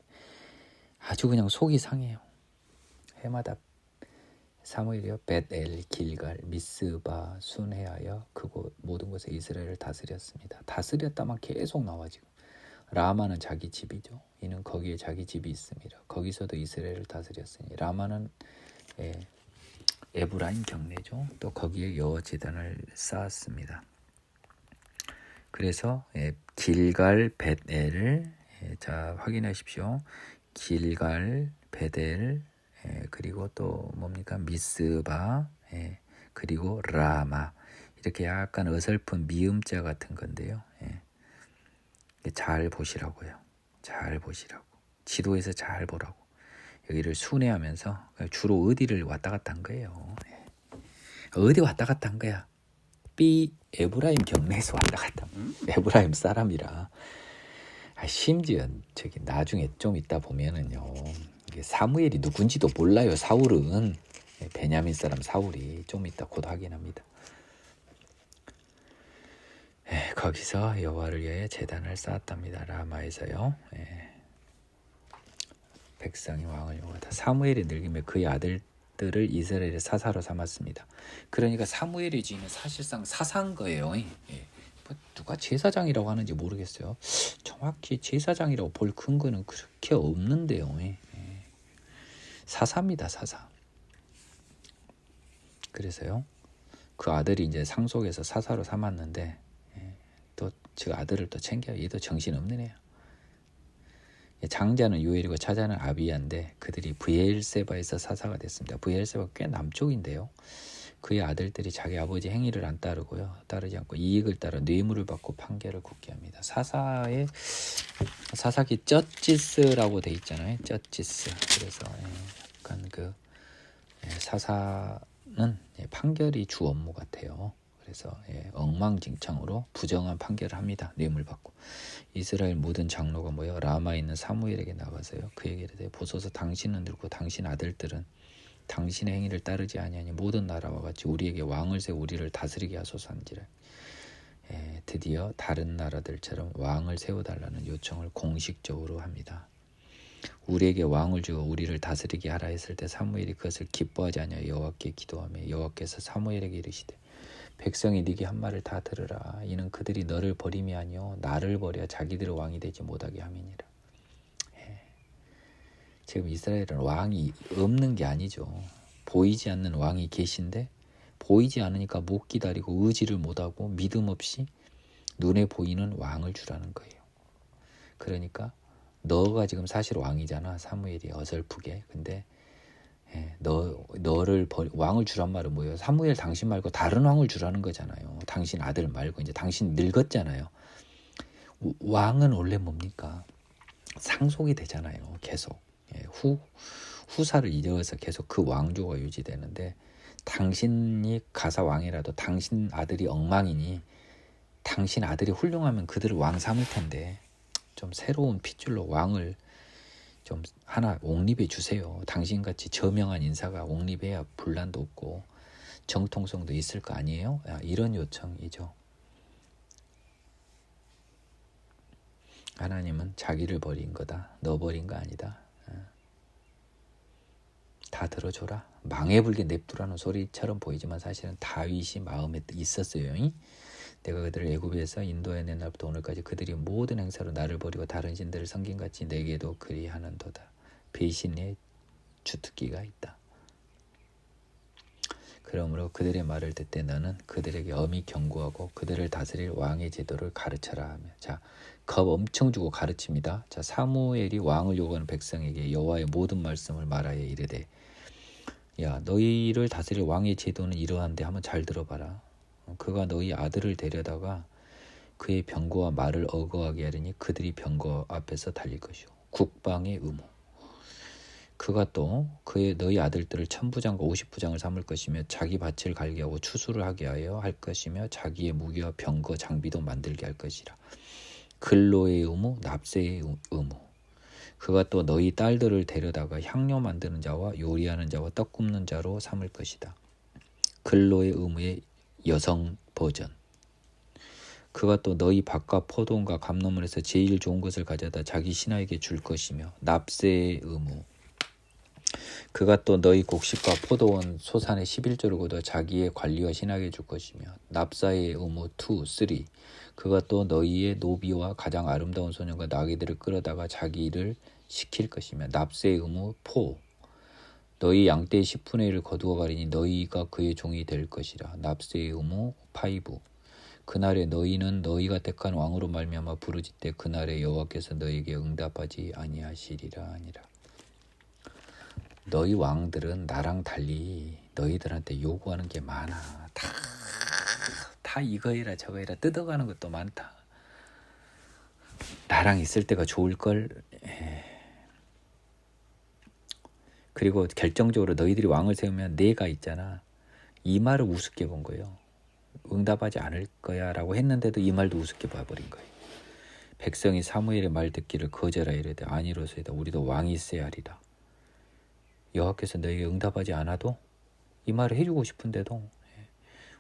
아주 그냥 속이 상해요. 해마다 사무엘이요 벳엘, 길갈, 미스바 순회하여 그곳 모든 곳에 이스라엘을 다스렸습니다. 다스렸다만 계속 나와 지금. 라마는 자기 집이죠. 이는 거기에 자기 집이 있습니다. 거기서도 이스라엘을 다스렸으니 라마는 에브라임 경내죠. 또 거기에 여호와 제단을 쌓았습니다. 그래서 길갈, 벳엘을 자 확인하십시오. 길갈, 벳엘 그리고 또 뭡니까 미스바 그리고 라마 이렇게 약간 어설픈 미음자 같은 건데요. 잘 보시라고요. 잘 보시라고. 지도에서 잘 보라고. 여기를 순회하면서 주로 어디를 왔다 갔다 한 거예요. 어디 왔다 갔다 한 거야. 에브라임 경내에서 왔다 갔다. 에브라임 사람이라. 심지어 저기 나중에 좀 있다 보면은요. 사무엘이 누군지도 몰라요. 사울은 베냐민 사람 사울이 좀 이따 곧 확인합니다. 거기서 여호와를 위하여 제단을 쌓았답니다. 라마에서요. 백성이 왕을 요구하다. 사무엘이 늙으며 그의 아들들을 이스라엘의 사사로 삼았습니다. 그러니까 사무엘의 지위는 사실상 사사인 거예요. 예. 뭐 누가 제사장이라고 하는지 모르겠어요. 정확히 제사장이라고 볼 근거는 그렇게 없는데요. 예. 사사입니다, 사사. 그래서요, 그 아들이 이제 상속에서 사사로 삼았는데, 또 그 아들을 또 챙겨요. 얘도 정신 없는 애야. 장자는 요엘이고 차자는 아비야인데 그들이 브엘세바에서 사사가 됐습니다. 브엘세바 꽤 남쪽인데요. 그의 아들들이 자기 아버지 행위를 안 따르고요. 따르지 않고 이익을 따라 뇌물을 받고 판결을 굳게 합니다. 사사기 쩌지스라고 돼 있잖아요. 쩌지스. 그래서 약간 사사는 판결이 주 업무 같아요. 그래서 엉망진창으로 부정한 판결을 합니다. 뇌물 받고. 이스라엘 모든 장로가 모여 라마에 있는 사무엘에게 나가서요, 그에게 이르되 보소서 당신은 늙고 당신 아들들은 당신의 행위를 따르지 아니하니 모든 나라와 같이 우리에게 왕을 세워 우리를 다스리게 하소서한지라. 드디어 다른 나라들처럼 왕을 세워달라는 요청을 공식적으로 합니다. 우리에게 왕을 주어 우리를 다스리게 하라 했을 때 사무엘이 그것을 기뻐하지 아니하여 여호와께 기도하며 여호와께서 사무엘에게 이르시되 백성이 네게 한 말을 다 들으라. 이는 그들이 너를 버림이 아니요 나를 버려 자기들의 왕이 되지 못하게 함이니라. 지금 이스라엘은 왕이 없는 게 아니죠. 보이지 않는 왕이 계신데 보이지 않으니까 못 기다리고 의지를 못하고 믿음 없이 눈에 보이는 왕을 주라는 거예요. 그러니까 너가 지금 사실 왕이잖아. 사무엘이 어설프게. 근데 너를 왕을 주란 말은 뭐예요? 사무엘 당신 말고 다른 왕을 주라는 거잖아요. 당신 아들 말고. 이제 당신 늙었잖아요. 왕은 원래 뭡니까? 상속이 되잖아요. 계속. 후사를 이어서 계속 그 왕조가 유지되는데 당신이 가사 왕이라도 당신 아들이 엉망이니 당신 아들이 훌륭하면 그들을 왕 삼을 텐데 좀 새로운 핏줄로 왕을 좀 하나 옹립해 주세요. 당신같이 저명한 인사가 옹립해야 분란도 없고 정통성도 있을 거 아니에요? 이런 요청이죠. 하나님은 자기를 버린 거다. 너 버린 거 아니다. 다 들어줘라. 망해불게 냅두라는 소리처럼 보이지만 사실은 다윗이 마음에 있었어요. 내가 그들을 애굽에서 인도해낸 날부터 오늘까지 그들이 모든 행사로 나를 버리고 다른 신들을 섬긴같이 내게도 그리하는도다. 배신의 주특기가 있다. 그러므로 그들의 말을 듣되 너는 그들에게 엄히 경고하고 그들을 다스릴 왕의 제도를 가르쳐라 하며. 자, 겁 엄청 주고 가르칩니다. 자, 사무엘이 왕을 요구하는 백성에게 여호와의 모든 말씀을 말하여 이르되 야, 너희를 다스릴 왕의 제도는 이러한데 한번 잘 들어봐라. 그가 너희 아들을 데려다가 그의 병거와 말을 어거하게 하리니 그들이 병거 앞에서 달릴 것이요 국방의 의무. 그가 또 너희 아들들을 1000부장과 50부장을 삼을 것이며 자기 밭을 갈게 하고 추수를 하게 하여 할 것이며 자기의 무기와 병거 장비도 만들게 할 것이라. 근로의 의무, 납세의 의무. 그가 또 너희 딸들을 데려다가 향료 만드는 자와 요리하는 자와 떡 굽는 자로 삼을 것이다. 근로의 의무의 여성 버전. 그가 또 너희 밭과 포도원과 감로문에서 제일 좋은 것을 가져다 자기 신하에게 줄 것이며 납세의 의무. 그가 또 너희 곡식과 포도원 소산의 11조를 거둬 자기의 관리와 신하에게 줄 것이며 납사의 의무 2, 3. 그가 또 너희의 노비와 가장 아름다운 소년과 나귀들을 끌어다가 자기 일을 시킬 것이며 납세의 의무 4. 너희 양떼의 10분의 1을 거두어 가리니 너희가 그의 종이 될 것이라. 납세의 의무 5. 그날에 너희는 너희가 택한 왕으로 말미암아 부르짖되 그날에 여호와께서 너희에게 응답하지 아니하시리라 하니라. 너희 왕들은 나랑 달리 너희들한테 요구하는 게 많아. 다 이거 해라 저거 해라 뜯어가는 것도 많다. 나랑 있을 때가 좋을걸. 그리고 결정적으로 너희들이 왕을 세우면 내가 있잖아. 이 말을 우습게 본 거예요. 응답하지 않을 거야 라고 했는데도 이 말도 우습게 봐버린 거예요. 백성이 사무엘의 말 듣기를 거절하여 이르되 아니로소이다. 우리도 왕이 있어야 하리라. 여호와께서 너희에게 응답하지 않아도 이 말을 해주고 싶은데도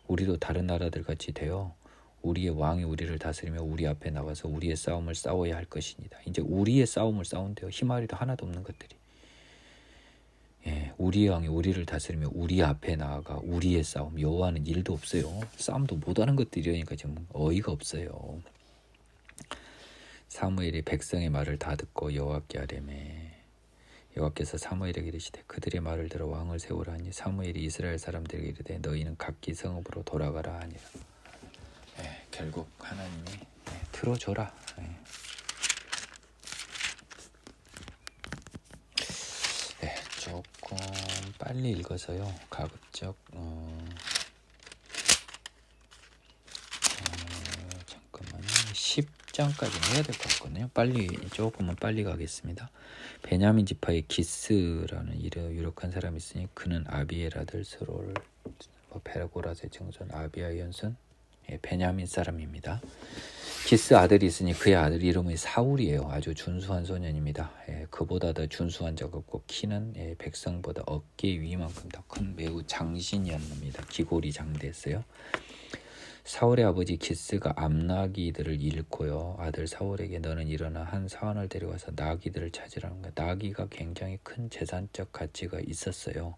우리도 다른 나라들 같이 되어 우리의 왕이 우리를 다스리며 우리 앞에 나가서 우리의 싸움을 싸워야 할 것이니다. 이제 우리의 싸움을 싸운대요. 희마리도 하나도 없는 것들이. 예, 우리 왕이 우리를 다스리며 우리 앞에 나아가 우리의 싸움. 여호와는 일도 없어요. 싸움도 못하는 것들이니까 지금 어이가 없어요. 사무엘이 백성의 말을 다 듣고 여호와께 아뢰매 여호와께서 사무엘에게 이르시되 그들의 말을 들어 왕을 세우라 하니 사무엘이 이스라엘 사람들에게 이르되 너희는 각기 성읍으로 돌아가라 하니라. 예, 결국 하나님이 들어줘라. 조금 빨리 읽어서요. 가급적 잠깐만요. 10장까지는 해야 될 것 같거든요. 조금은 빨리 가겠습니다. 베냐민 지파의 기스라는 유력한 사람이 있으니 그는 아비엘 아들 스롤 페르고라스의 증손 아비아의 연손 베냐민 사람입니다. 기스 아들이 있으니 그의 아들 이름이 사울이에요. 아주 준수한 소년입니다. 그보다 더 준수한 자가 없고 키는 백성보다 어깨 위만큼 더 큰 매우 장신이었습니다. 기골이 장대했어요. 사울의 아버지 기스가 암나기들을 잃고요. 아들 사울에게 너는 일어나 한 사환을 데려와서 나귀들을 찾으라는 거야. 나귀가 굉장히 큰 재산적 가치가 있었어요.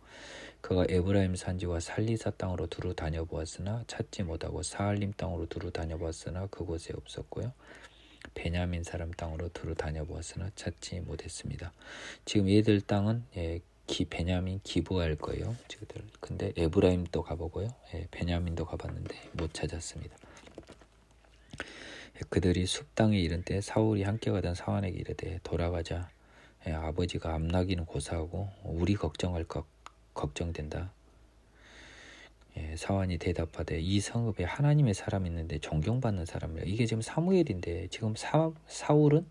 그가 에브라임 산지와 살리사 땅으로 두루 다녀보았으나 찾지 못하고 사알림 땅으로 두루 다녀보았으나 그곳에 없었고요. 베냐민 사람 땅으로 두루 다녀보았으나 찾지 못했습니다. 지금 얘들 땅은 베냐민 기부할 거예요. 근데 에브라임도 가보고요. 베냐민도 가봤는데 못 찾았습니다. 그들이 숲 땅에 이른 때 사울이 함께 가던 사환에게 이르되 돌아가자. 아버지가 암나기는 고사하고 우리 걱정된다. 사환이 대답하되 이 성읍에 하나님의 사람이 있는데 존경받는 사람이라. 이게 지금 사무엘인데 지금 사울은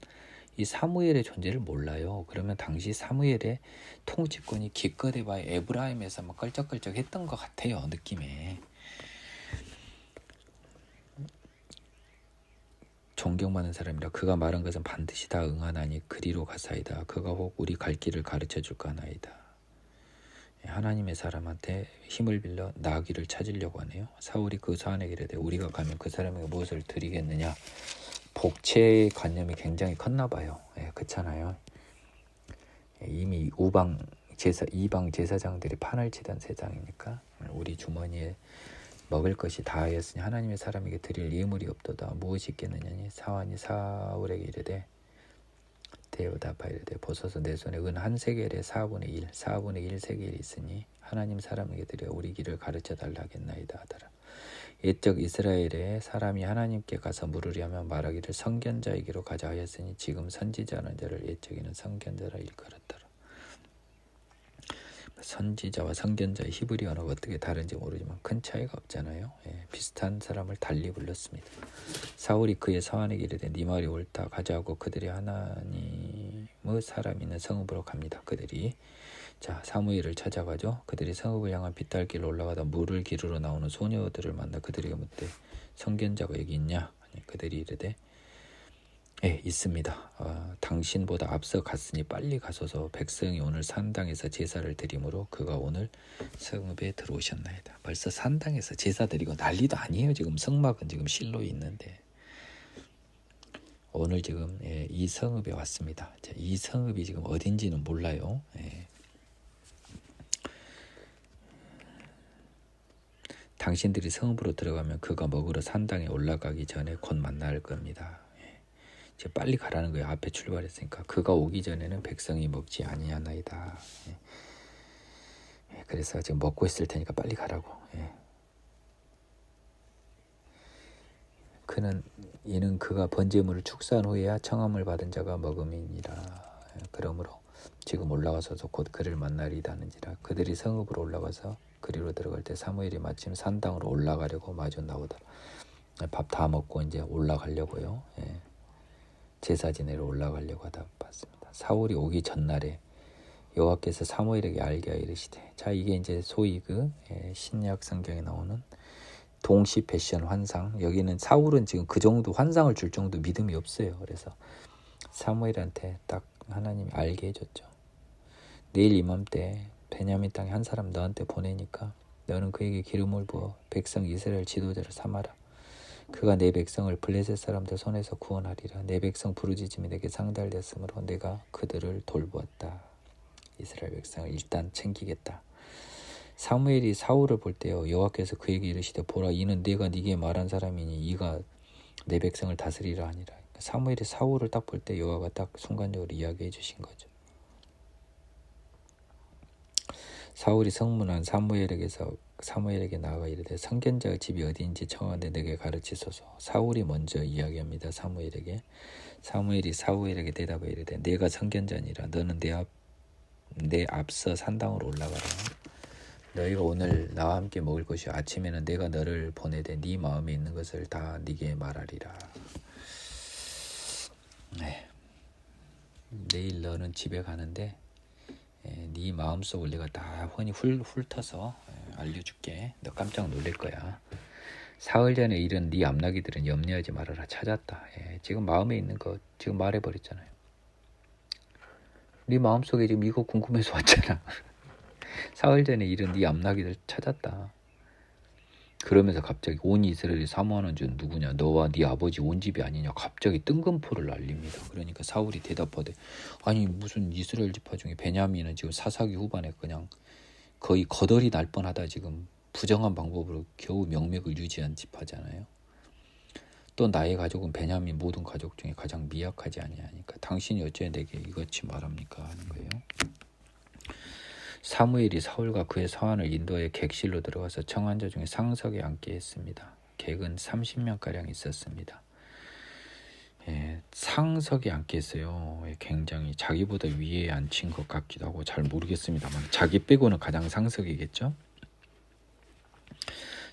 이 사무엘의 존재를 몰라요. 그러면 당시 사무엘의 통치권이 기껏 해봐야 에브라임에서 막 걸쩍걸쩍 했던 것 같아요. 느낌에. 존경받는 사람이라. 그가 말한 것은 반드시 다 응하나니 그리로 가사이다. 그가 혹 우리 갈 길을 가르쳐줄까 하나이다. 하나님의 사람한테 힘을 빌려 나귀를 찾으려고 하네요. 사울이 그 사환에게 이르되 우리가 가면 그 사람에게 무엇을 드리겠느냐. 복채의 관념이 굉장히 컸나 봐요. 그렇잖아요. 이미 이방 제사장들이 판을 치던 세상이니까 우리 주머니에 먹을 것이 다하였으니 하나님의 사람에게 드릴 예물이 없도다. 무엇이 있겠느냐니. 사환이 사울에게 이르되 대답하여 이르되 보소서 내 손에 은 한 세겔에 4분의 1 세겔이 있으니 하나님 사람에게 드려 우리 길을 가르쳐 달라 하겠나이다 하더라. 옛적 이스라엘의 사람이 하나님께 가서 물으려 하면 말하기를 선견자에게로 가자 하였으니 지금 선지자라는 자를 옛적에는 선견자라 일컬었더라. 선지자와 선견자의 히브리 언어가 어떻게 다른지 모르지만 큰 차이가 없잖아요. 비슷한 사람을 달리 불렀습니다. 사울이 그의 사환에게 이르되 네 말이 옳다. 가자고 그들이 하나님의 사람 있는 성읍으로 갑니다. 그들이 사무엘을 찾아가죠. 그들이 성읍을 향한 빗달길로 올라가다 물을 기르러 나오는 소녀들을 만나 그들에게 묻되 선견자가 여기 있냐? 그들이 이르되 있습니다. 당신보다 앞서 갔으니 빨리 가소서. 백성이 오늘 산당에서 제사를 드리므로 그가 오늘 성읍에 들어오셨나이다. 벌써 산당에서 제사 드리고 난리도 아니에요. 지금 성막은 지금 실로에 있는데 오늘 지금 이 성읍에 왔습니다. 이 성읍이 지금 어딘지는 몰라요. 당신들이 성읍으로 들어가면 그가 먹으러 산당에 올라가기 전에 곧 만날 겁니다. 빨리 가라는 거예요. 앞에 출발했으니까. 그가 오기 전에는 백성이 먹지 아니하나이다. 그래서 지금 먹고 있을 테니까 빨리 가라고. 이는 그가 번제물을 축사한 후에야 청함을 받은 자가 먹음이니라. 그러므로 지금 올라가서서 곧 그를 만나리다 하는지라. 그들이 성읍으로 올라가서 그리로 들어갈 때 사무엘이 마침 산당으로 올라가려고 마주 나오더라. 밥 다 먹고 이제 올라가려고요. 제사 지내러 올라가려고 하다 봤습니다. 사울이 오기 전날에 여호와께서 사무엘에게 알게 하여 이르시되. 이게 이제 소위 신약 성경에 나오는 동시 패션 환상. 여기는 사울은 지금 그 정도 환상을 줄 정도 믿음이 없어요. 그래서 사무엘한테 딱 하나님이 알게 해줬죠. 내일 이맘때 베냐민 땅에 한 사람 너한테 보내니까 너는 그에게 기름을 부어 백성 이스라엘 지도자를 삼아라. 그가 내 백성을 블레셋 사람들 손에서 구원하리라. 내 백성 부르짖음이 내게 상달되었으므로 내가 그들을 돌보았다. 이스라엘 백성을 일단 챙기겠다. 사무엘이 사울을 볼 때요 여호와께서 그에게 이르시되 보라 이는 내가 네게 말한 사람이니 이가 내 백성을 다스리라 하니라. 사무엘이 사울을 딱 볼 때 여호와가 딱 순간적으로 이야기해 주신 거죠. 사울이 성문한 사무엘에게 나아가 이르되 선견자의 집이 어디인지 청하되 내게 가르치소서. 사울이 먼저 이야기합니다. 사무엘이 사울에게 대답하여 이르되 내가 선견자니라. 너는 내 앞서 산당으로 올라가라. 너희가 오늘 나와 함께 먹을 것이요 아침에는 내가 너를 보내되 네 마음에 있는 것을 다 네게 말하리라. 네. 내일 너는 집에 가는데 네 마음속을 내가 다 훤히 훑어서 알려줄게. 너 깜짝 놀랄 거야. 사흘 전에 이런 네 암나기들은 염려하지 말아라. 찾았다. 지금 마음에 있는 거 지금 말해버렸잖아요. 네 마음속에 지금 이거 궁금해서 왔잖아. 사흘 전에 이런 네 암나기들 찾았다. 그러면서 갑자기 온 이스라엘이 사모하는 줄 누구냐? 너와 네 아버지 온 집이 아니냐? 갑자기 뜬금포를 날립니다. 그러니까 사울이 대답하되 아니 무슨 이스라엘 지파 중에 베냐민은 지금 사사기 후반에 그냥 거의 거덜이 날 뻔하다 지금 부정한 방법으로 겨우 명맥을 유지한 지파잖아요. 또 나의 가족은 베냐민 모든 가족 중에 가장 미약하지 아니하니까 당신이 어째 내게 이같이 말합니까? 하는 거예요. 사무엘이 사울과 그의 사환을 인도하여 객실로 들어가서 청한자 중에 상석에 앉게 했습니다. 객은 30명가량 있었습니다. 상석에 앉게 했어요. 굉장히 자기보다 위에 앉힌 것 같기도 하고 잘 모르겠습니다만 자기 빼고는 가장 상석이겠죠.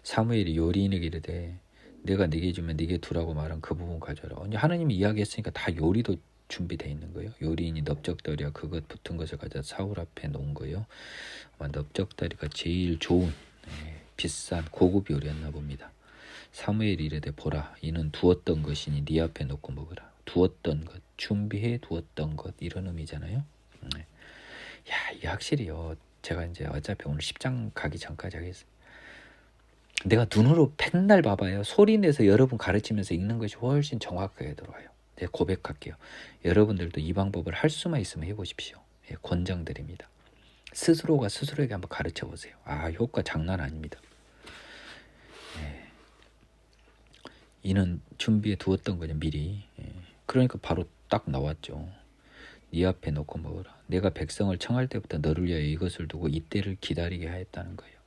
사무엘이 요리인에게 이르되 내가 네게 주면 네게 두라고 말한 그 부분 가져라. 하느님이 이야기했으니까 다 요리도 준비되어 있는 거예요. 요리인이 넓적다리와 그것 붙은 것을 가져 사울 앞에 놓은 거예요. 아마 넓적다리가 제일 좋은 비싼 고급 요리였나 봅니다. 사무엘이 이르되 보라 이는 두었던 것이니 네 앞에 놓고 먹으라. 두었던 것, 준비해 두었던 것 이런 의미잖아요. 야, 이 확실히요. 제가 이제 어차피 오늘 10장 가기 전까지 하겠습니다. 내가 눈으로 맨날 봐봐요. 소리 내서 여러분 가르치면서 읽는 것이 훨씬 정확하게 들어와요. 제가 고백할게요. 여러분들도 이 방법을 할 수만 있으면 해보십시오. 권장드립니다. 스스로가 스스로에게 한번 가르쳐 보세요. 효과 장난 아닙니다. 이는 준비해 두었던 거죠. 미리. 그러니까 바로 딱 나왔죠. 네 앞에 놓고 먹으라. 내가 백성을 청할 때부터 너를 위하여 이것을 두고 이때를 기다리게 하였다는 거예요.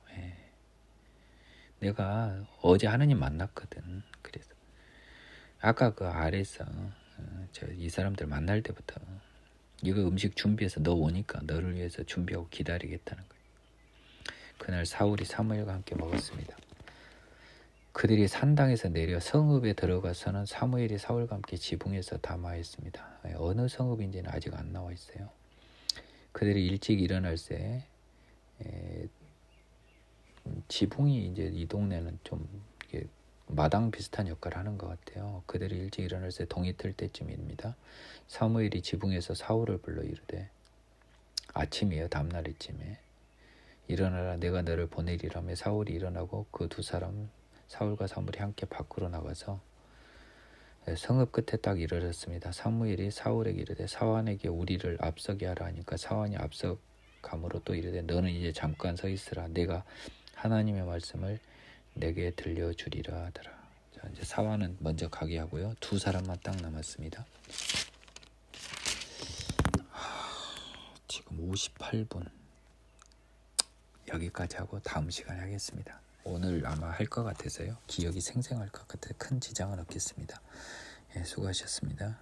내가 어제 하느님 만났거든. 그래서 아까 그 아래에서 이 사람들 만날 때부터 이거 음식 준비해서 너 오니까 너를 위해서 준비하고 기다리겠다는 거예요. 그날 사울이 사무엘과 함께 먹었습니다. 그들이 산당에서 내려 성읍에 들어가서는 사무엘이 사울과 함께 지붕에서 담화했습니다. 어느 성읍인지는 아직 안 나와 있어요. 그들이 일찍 일어날 때 지붕이 이제 이 동네는 좀 이게 마당 비슷한 역할을 하는 것 같아요. 그들이 일찍 일어날 때 동이 틀 때쯤입니다. 사무엘이 지붕에서 사울을 불러 이르되 아침이에요. 다음날 이쯤에 일어나라 내가 너를 보내리라며 사울이 일어나고 그 두 사람 사울과 사무엘이 함께 밖으로 나가서 성읍 끝에 딱 이르렀습니다. 사무엘이 사울에게 이르되 사환에게 우리를 앞서게 하라 하니까 사환이 앞서감으로 또 이르되 너는 이제 잠깐 서 있으라 내가 하나님의 말씀을 내게 들려주리라 하더라. 자, 이제 사환은 먼저 가게 하고요. 두 사람만 딱 남았습니다. 지금 58분 여기까지 하고 다음 시간에 하겠습니다. 오늘 아마 할 것 같아서요. 기억이 생생할 것 같아서 큰 지장은 없겠습니다. 수고하셨습니다.